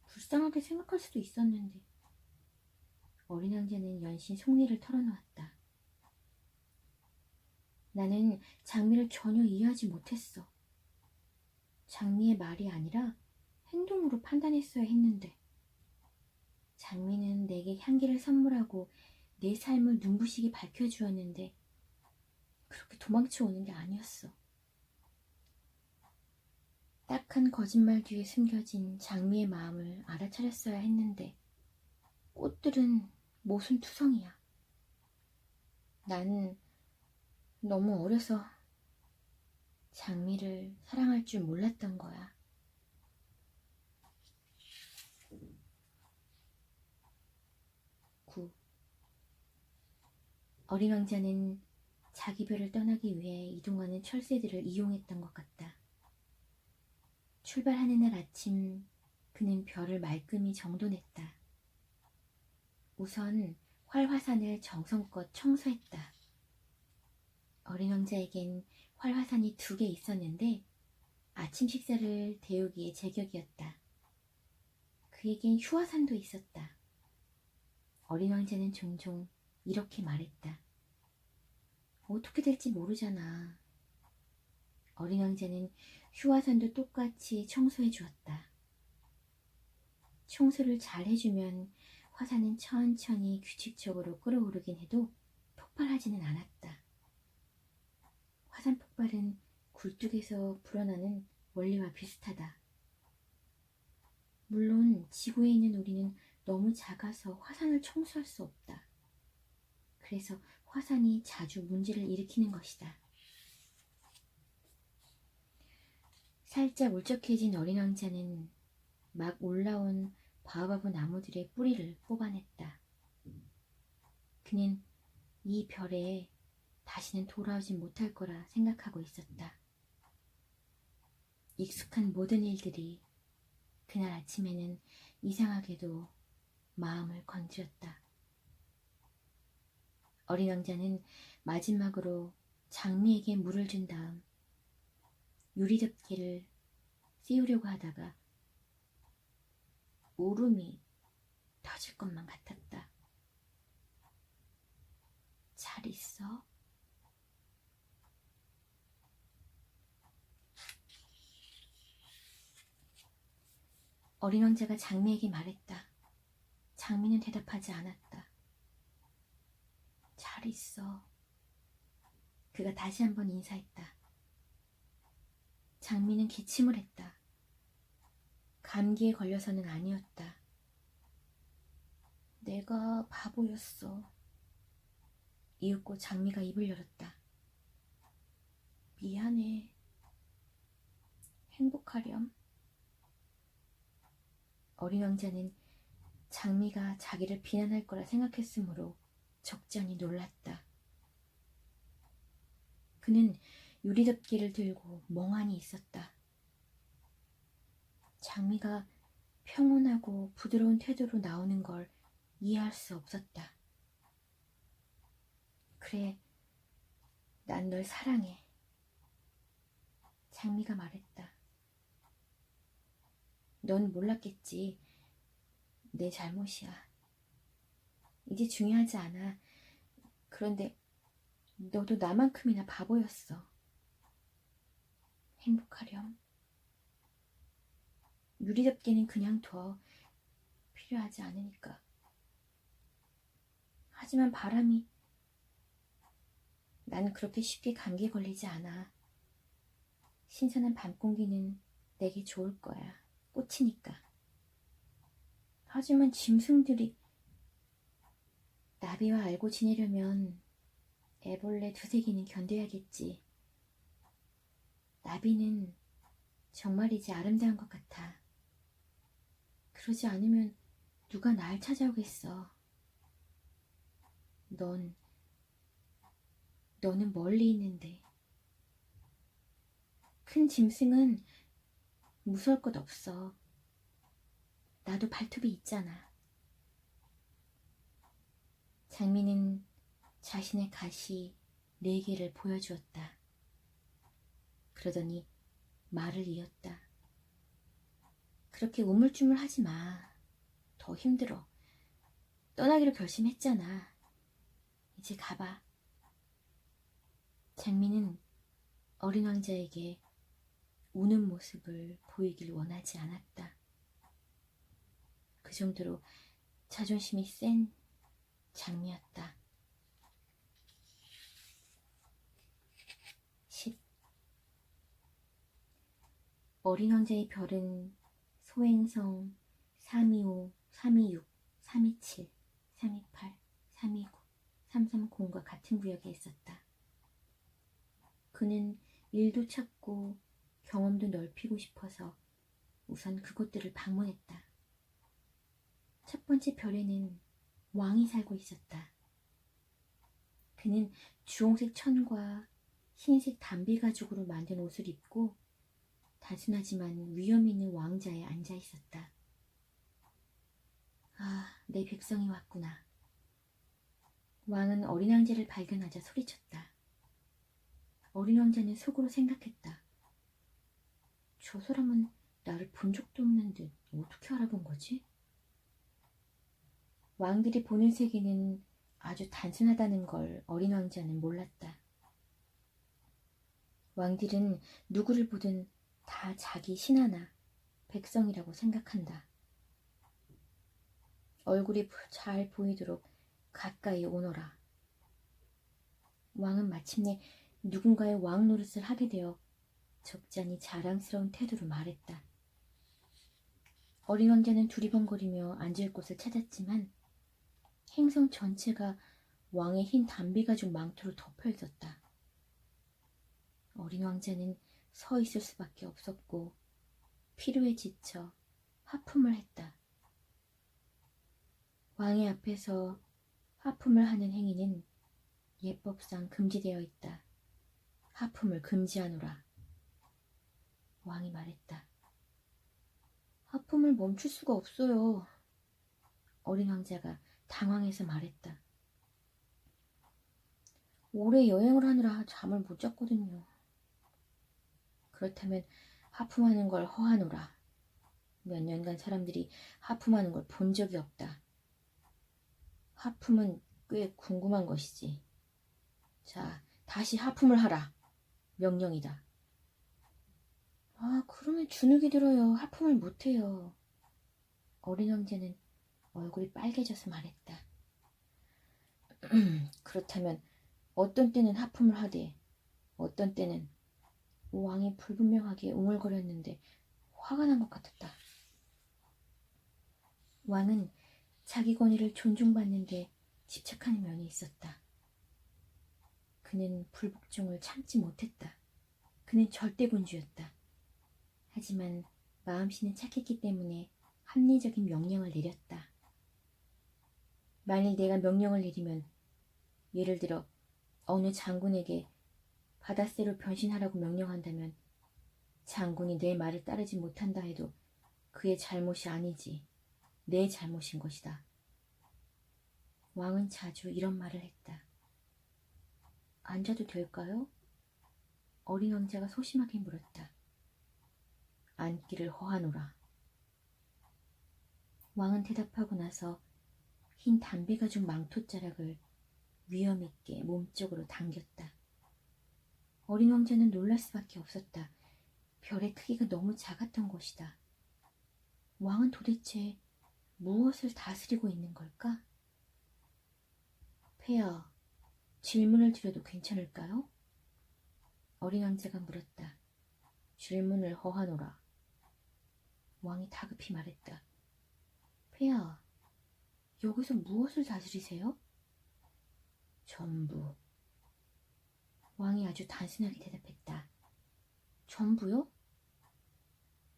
불쌍하게 생각할 수도 있었는데. 어린 왕자는 연신 속내를 털어놓았다. 나는 장미를 전혀 이해하지 못했어. 장미의 말이 아니라 행동으로 판단했어야 했는데. 장미는 내게 향기를 선물하고 내 삶을 눈부시게 밝혀주었는데 그렇게 도망쳐 오는 게 아니었어. 딱한 거짓말 뒤에 숨겨진 장미의 마음을 알아차렸어야 했는데 꽃들은 모순투성이야. 난 너무 어려서 장미를 사랑할 줄 몰랐던 거야. 어린 왕자는 자기 별을 떠나기 위해 이동하는 철새들을 이용했던 것 같다. 출발하는 날 아침 그는 별을 말끔히 정돈했다. 우선 활화산을 정성껏 청소했다. 어린 왕자에겐 활화산이 2개 있었는데 아침 식사를 데우기에 제격이었다. 그에겐 휴화산도 있었다. 어린 왕자는 종종 이렇게 말했다. 어떻게 될지 모르잖아. 어린 왕자는 휴화산도 똑같이 청소해 주었다. 청소를 잘 해주면 화산은 천천히 규칙적으로 끓어오르긴 해도 폭발하지는 않았다. 화산 폭발은 굴뚝에서 불어나는 원리와 비슷하다. 물론 지구에 있는 우리는 너무 작아서 화산을 청소할 수 없다. 그래서 화산이 자주 문제를 일으키는 것이다. 살짝 울적해진 어린 왕자는 막 올라온 바오바브 나무들의 뿌리를 뽑아냈다. 그는 이 별에 다시는 돌아오지 못할 거라 생각하고 있었다. 익숙한 모든 일들이 그날 아침에는 이상하게도 마음을 건드렸다. 어린 왕자는 마지막으로 장미에게 물을 준 다음 유리 덮개를 씌우려고 하다가 울음이 터질 것만 같았다. 잘 있어? 어린 왕자가 장미에게 말했다. 장미는 대답하지 않았다. 잘 있어. 그가 다시 한번 인사했다. 장미는 기침을 했다. 감기에 걸려서는 아니었다. 내가 바보였어. 이윽고 장미가 입을 열었다. 미안해. 행복하렴. 어린 왕자는 장미가 자기를 비난할 거라 생각했으므로 적잖이 놀랐다. 그는 유리덮개를 들고 멍하니 있었다. 장미가 평온하고 부드러운 태도로 나오는 걸 이해할 수 없었다. 그래, 난 널 사랑해. 장미가 말했다. 넌 몰랐겠지. 내 잘못이야. 이제 중요하지 않아. 그런데 너도 나만큼이나 바보였어. 행복하렴. 유리덮개는 그냥 둬. 필요하지 않으니까. 하지만 바람이... 난 그렇게 쉽게 감기에 걸리지 않아. 신선한 밤 공기는 내게 좋을 거야. 꽃이니까. 하지만 짐승들이... 나비와 알고 지내려면 애벌레 두세 개는 견뎌야겠지. 나비는 정말이지 아름다운 것 같아. 그러지 않으면 누가 날 찾아오겠어. 너는 멀리 있는데. 큰 짐승은 무서울 것 없어. 나도 발톱이 있잖아. 장미는 자신의 가시 4개를 보여주었다. 그러더니 말을 이었다. 그렇게 우물쭈물하지 마. 더 힘들어. 떠나기로 결심했잖아. 이제 가봐. 장미는 어린 왕자에게 우는 모습을 보이길 원하지 않았다. 그 정도로 자존심이 센 장미였다. 10. 어린 왕자의 별은 소행성 325, 326, 327, 328, 329, 330과 같은 구역에 있었다. 그는 일도 찾고 경험도 넓히고 싶어서 우선 그곳들을 방문했다. 첫 번째 별에는 왕이 살고 있었다. 그는 주홍색 천과 흰색 담비 가죽으로 만든 옷을 입고 단순하지만 위험 있는 왕자에 앉아 있었다. 아, 내 백성이 왔구나. 왕은 어린 왕자를 발견하자 소리쳤다. 어린 왕자는 속으로 생각했다. 저 사람은 나를 본 적도 없는 듯 어떻게 알아본 거지? 왕들이 보는 세계는 아주 단순하다는 걸 어린 왕자는 몰랐다. 왕들은 누구를 보든 다 자기 신하나 백성이라고 생각한다. 얼굴이 잘 보이도록 가까이 오너라. 왕은 마침내 누군가의 왕 노릇을 하게 되어 적잖이 자랑스러운 태도로 말했다. 어린 왕자는 두리번거리며 앉을 곳을 찾았지만 행성 전체가 왕의 흰 담비가죽 망토로 덮여 있었다. 어린 왕자는 서 있을 수밖에 없었고 피로에 지쳐 하품을 했다. 왕의 앞에서 하품을 하는 행위는 예법상 금지되어 있다. 하품을 금지하노라. 왕이 말했다. 하품을 멈출 수가 없어요. 어린 왕자가 당황해서 말했다. 오래 여행을 하느라 잠을 못 잤거든요. 그렇다면 하품하는 걸 허하노라. 몇 년간 사람들이 하품하는 걸 본 적이 없다. 하품은 꽤 궁금한 것이지. 자, 다시 하품을 하라. 명령이다. 아, 그러면 주눅이 들어요. 하품을 못해요. 어린 형제는 얼굴이 빨개져서 말했다. 그렇다면 어떤 때는 하품을 하되 어떤 때는. 왕이 불분명하게 웅얼거렸는데 화가 난 것 같았다. 왕은 자기 권위를 존중받는데 집착하는 면이 있었다. 그는 불복종을 참지 못했다. 그는 절대군주였다. 하지만 마음씨는 착했기 때문에 합리적인 명령을 내렸다. 만일 내가 명령을 내리면, 예를 들어 어느 장군에게 바다새로 변신하라고 명령한다면 장군이 내 말을 따르지 못한다 해도 그의 잘못이 아니지, 내 잘못인 것이다. 왕은 자주 이런 말을 했다. 앉아도 될까요? 어린 왕자가 소심하게 물었다. 앉기를 허하노라. 왕은 대답하고 나서 흰 담배 가죽 망토자락을 위험있게 몸쪽으로 당겼다. 어린 왕자는 놀랄 수밖에 없었다. 별의 크기가 너무 작았던 것이다. 왕은 도대체 무엇을 다스리고 있는 걸까? 폐하, 질문을 드려도 괜찮을까요? 어린 왕자가 물었다. 질문을 허하노라. 왕이 다급히 말했다. 폐하, 여기서 무엇을 다스리세요? 전부. 왕이 아주 단순하게 대답했다. 전부요?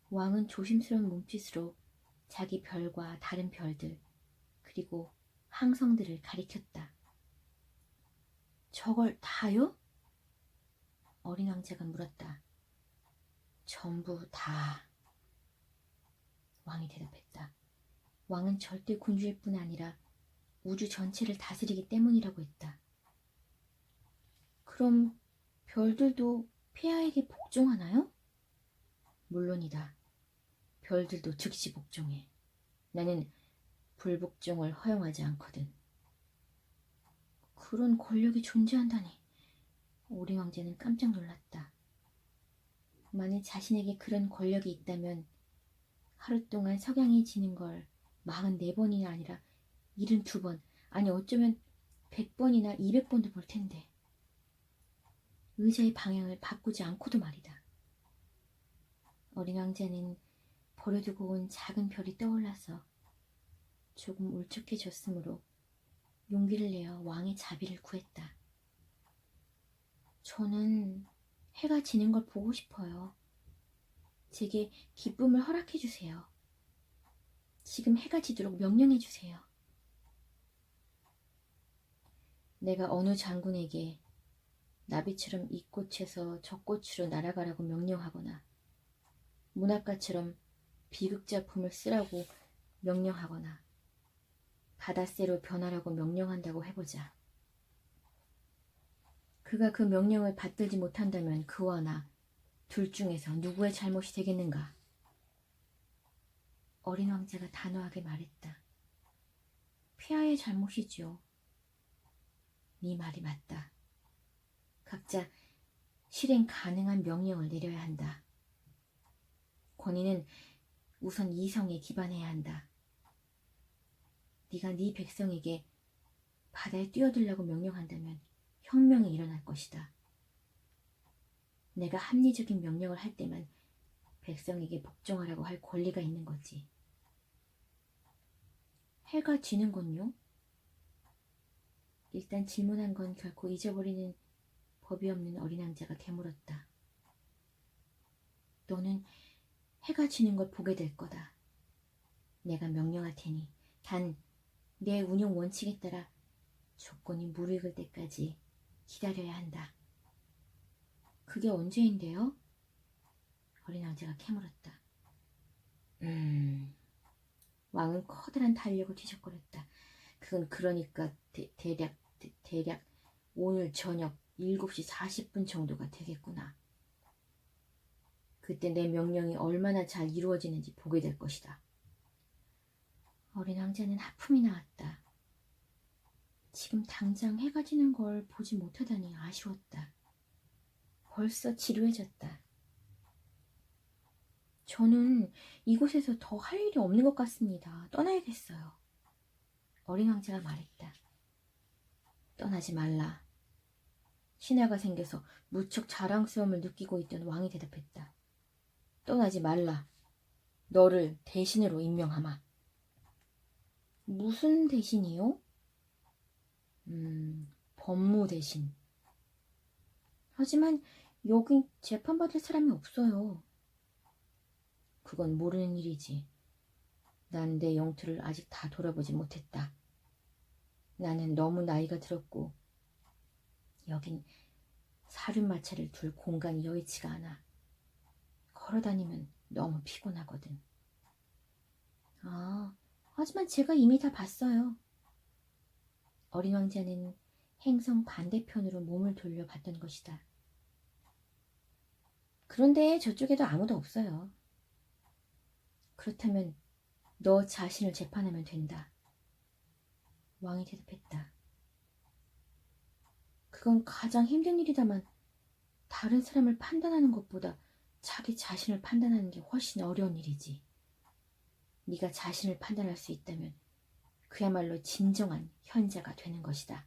왕은 조심스러운 몸짓으로 자기 별과 다른 별들, 그리고 항성들을 가리켰다. 저걸 다요? 어린 왕자가 물었다. 전부 다. 왕이 대답했다. 왕은 절대 군주일 뿐 아니라 우주 전체를 다스리기 때문이라고 했다. 그럼 별들도 폐하에게 복종하나요? 물론이다. 별들도 즉시 복종해. 나는 불복종을 허용하지 않거든. 그런 권력이 존재한다니. 어린 왕자는 깜짝 놀랐다. 만일 자신에게 그런 권력이 있다면 하루 동안 석양이 지는 걸 44번이 아니라 72번, 아니 어쩌면 100번이나 200번도 볼 텐데. 의자의 방향을 바꾸지 않고도 말이다. 어린 왕자는 버려두고 온 작은 별이 떠올라서 조금 울적해졌으므로 용기를 내어 왕의 자비를 구했다. 저는 해가 지는 걸 보고 싶어요. 제게 기쁨을 허락해 주세요. 지금 해가 지도록 명령해 주세요. 내가 어느 장군에게 나비처럼 이 꽃에서 저 꽃으로 날아가라고 명령하거나 문학가처럼 비극작품을 쓰라고 명령하거나 바다새로 변하라고 명령한다고 해보자. 그가 그 명령을 받들지 못한다면 그와 나 둘 중에서 누구의 잘못이 되겠는가? 어린 왕자가 단호하게 말했다. 폐하의 잘못이지요. 네 말이 맞다. 각자 실행 가능한 명령을 내려야 한다. 권위는 우선 이성에 기반해야 한다. 네가 네 백성에게 바다에 뛰어들라고 명령한다면 혁명이 일어날 것이다. 내가 합리적인 명령을 할 때만 백성에게 복종하라고 할 권리가 있는 거지. 해가 지는 건요? 일단 질문한 건 결코 잊어버리는 법이 없는 어린 왕자가 되물었다. 너는 해가 지는 걸 보게 될 거다. 내가 명령할 테니 단 내 운영 원칙에 따라 조건이 무르익을 때까지 기다려야 한다. 그게 언제인데요? 어린 왕자가 캐물었다. 왕은 커다란 달력을 뒤적거렸다. 그건 그러니까 대략 오늘 저녁 7시 40분 정도가 되겠구나. 그때 내 명령이 얼마나 잘 이루어지는지 보게 될 것이다. 어린 왕자는 하품이 나왔다. 지금 당장 해가 지는 걸 보지 못하다니 아쉬웠다. 벌써 지루해졌다. 저는 이곳에서 더 할 일이 없는 것 같습니다. 떠나야겠어요. 어린 왕자가 말했다. 떠나지 말라. 신하가 생겨서 무척 자랑스러움을 느끼고 있던 왕이 대답했다. 떠나지 말라. 너를 대신으로 임명하마. 무슨 대신이요? 법무 대신. 하지만 여긴 재판받을 사람이 없어요. 그건 모르는 일이지. 난 내 영토를 아직 다 돌아보지 못했다. 나는 너무 나이가 들었고 여긴 사륜마차를 둘 공간이 여의치가 않아. 걸어다니면 너무 피곤하거든. 하지만 제가 이미 다 봤어요. 어린 왕자는 행성 반대편으로 몸을 돌려 봤던 것이다. 그런데 저쪽에도 아무도 없어요. 그렇다면 너 자신을 재판하면 된다. 왕이 대답했다. 그건 가장 힘든 일이다만 다른 사람을 판단하는 것보다 자기 자신을 판단하는 게 훨씬 어려운 일이지. 네가 자신을 판단할 수 있다면 그야말로 진정한 현자가 되는 것이다.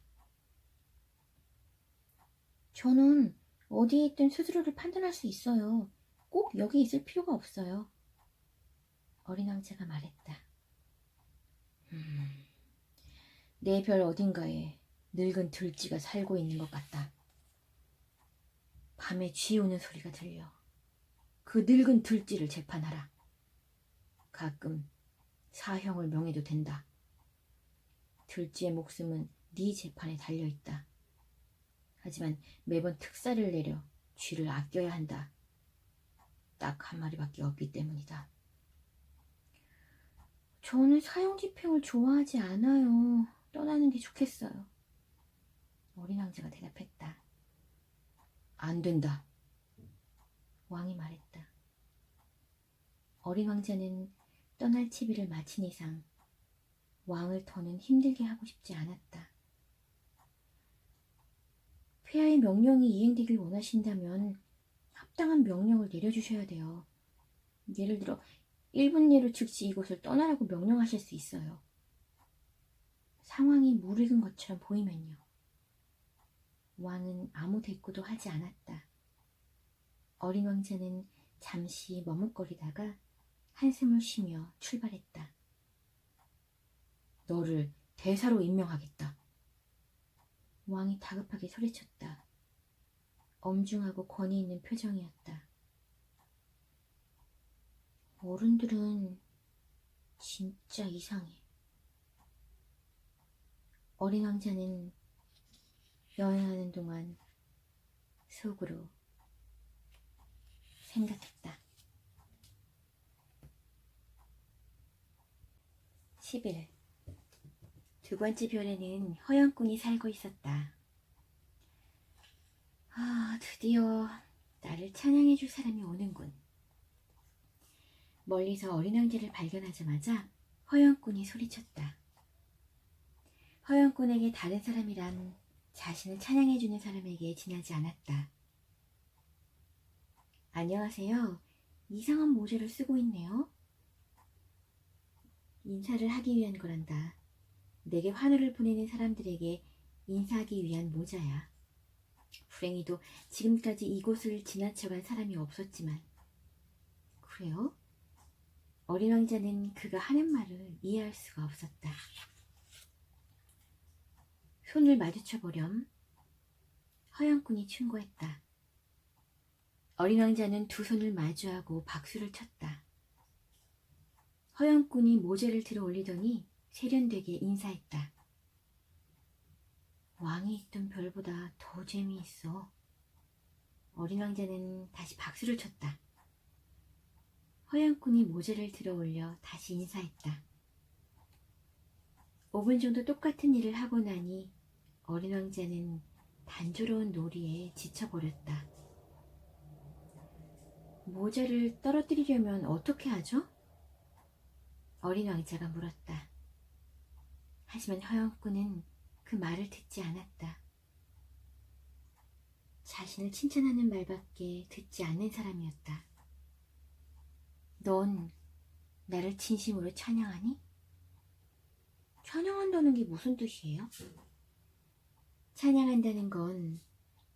저는 어디에 있든 스스로를 판단할 수 있어요. 꼭 여기 있을 필요가 없어요. 어린 왕자가 말했다. 내 별 어딘가에 늙은 들쥐가 살고 있는 것 같다. 밤에 쥐 우는 소리가 들려. 그 늙은 들쥐를 재판하라. 가끔 사형을 명해도 된다. 들쥐의 목숨은 네 재판에 달려있다. 하지만 매번 특사를 내려 쥐를 아껴야 한다. 딱 한 마리밖에 없기 때문이다. 저는 사형 집행을 좋아하지 않아요. 떠나는 게 좋겠어요. 어린 왕자가 대답했다. 안 된다. 왕이 말했다. 어린 왕자는 떠날 채비를 마친 이상 왕을 더는 힘들게 하고 싶지 않았다. 폐하의 명령이 이행되길 원하신다면 합당한 명령을 내려주셔야 돼요. 예를 들어 1분 내로 즉시 이곳을 떠나라고 명령하실 수 있어요. 상황이 무르익은 것처럼 보이면요. 왕은 아무 대꾸도 하지 않았다. 어린 왕자는 잠시 머뭇거리다가 한숨을 쉬며 출발했다. 너를 대사로 임명하겠다. 왕이 다급하게 소리쳤다. 엄중하고 권위 있는 표정이었다. 어른들은 진짜 이상해. 어린 왕자는 여행하는 동안 속으로 생각했다. 10일. 두 번째 별에는 허연꾼이 살고 있었다. 드디어 나를 찬양해 줄 사람이 오는군. 멀리서 어린 왕자를 발견하자마자 허연꾼이 소리쳤다. 허연꾼에게 다른 사람이란 자신을 찬양해 주는 사람에게 지나지 않았다. 안녕하세요. 이상한 모자를 쓰고 있네요. 인사를 하기 위한 거란다. 내게 환호를 보내는 사람들에게 인사하기 위한 모자야. 불행히도 지금까지 이곳을 지나쳐간 사람이 없었지만. 그래요? 어린 왕자는 그가 하는 말을 이해할 수가 없었다. 손을 마주쳐보렴. 허연꾼이 충고했다. 어린 왕자는 두 손을 마주하고 박수를 쳤다. 허연꾼이 모자를 들어 올리더니 세련되게 인사했다. 왕이 있던 별보다 더 재미있어. 어린 왕자는 다시 박수를 쳤다. 허연꾼이 모자를 들어 올려 다시 인사했다. 5분 정도 똑같은 일을 하고 나니 어린 왕자는 단조로운 놀이에 지쳐버렸다. 모자를 떨어뜨리려면 어떻게 하죠? 어린 왕자가 물었다. 하지만 허연꾼은 그 말을 듣지 않았다. 자신을 칭찬하는 말밖에 듣지 않는 사람이었다. 넌 나를 진심으로 찬양하니? 찬양한다는 게 무슨 뜻이에요? 찬양한다는 건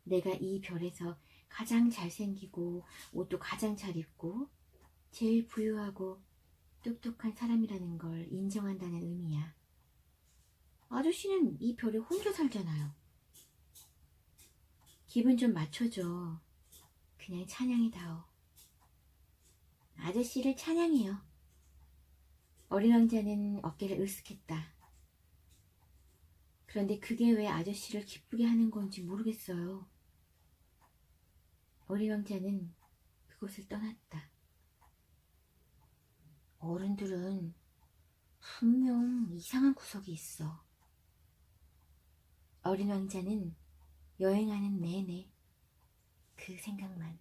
내가 이 별에서 가장 잘생기고 옷도 가장 잘 입고 제일 부유하고 똑똑한 사람이라는 걸 인정한다는 의미야. 아저씨는 이 별에 혼자 살잖아요. 기분 좀 맞춰줘. 그냥 찬양해다오. 아저씨를 찬양해요. 어린 왕자는 어깨를 으쓱했다. 그런데 그게 왜 아저씨를 기쁘게 하는 건지 모르겠어요. 어린 왕자는 그곳을 떠났다. 어른들은 분명 이상한 구석이 있어. 어린 왕자는 여행하는 내내 그 생각만.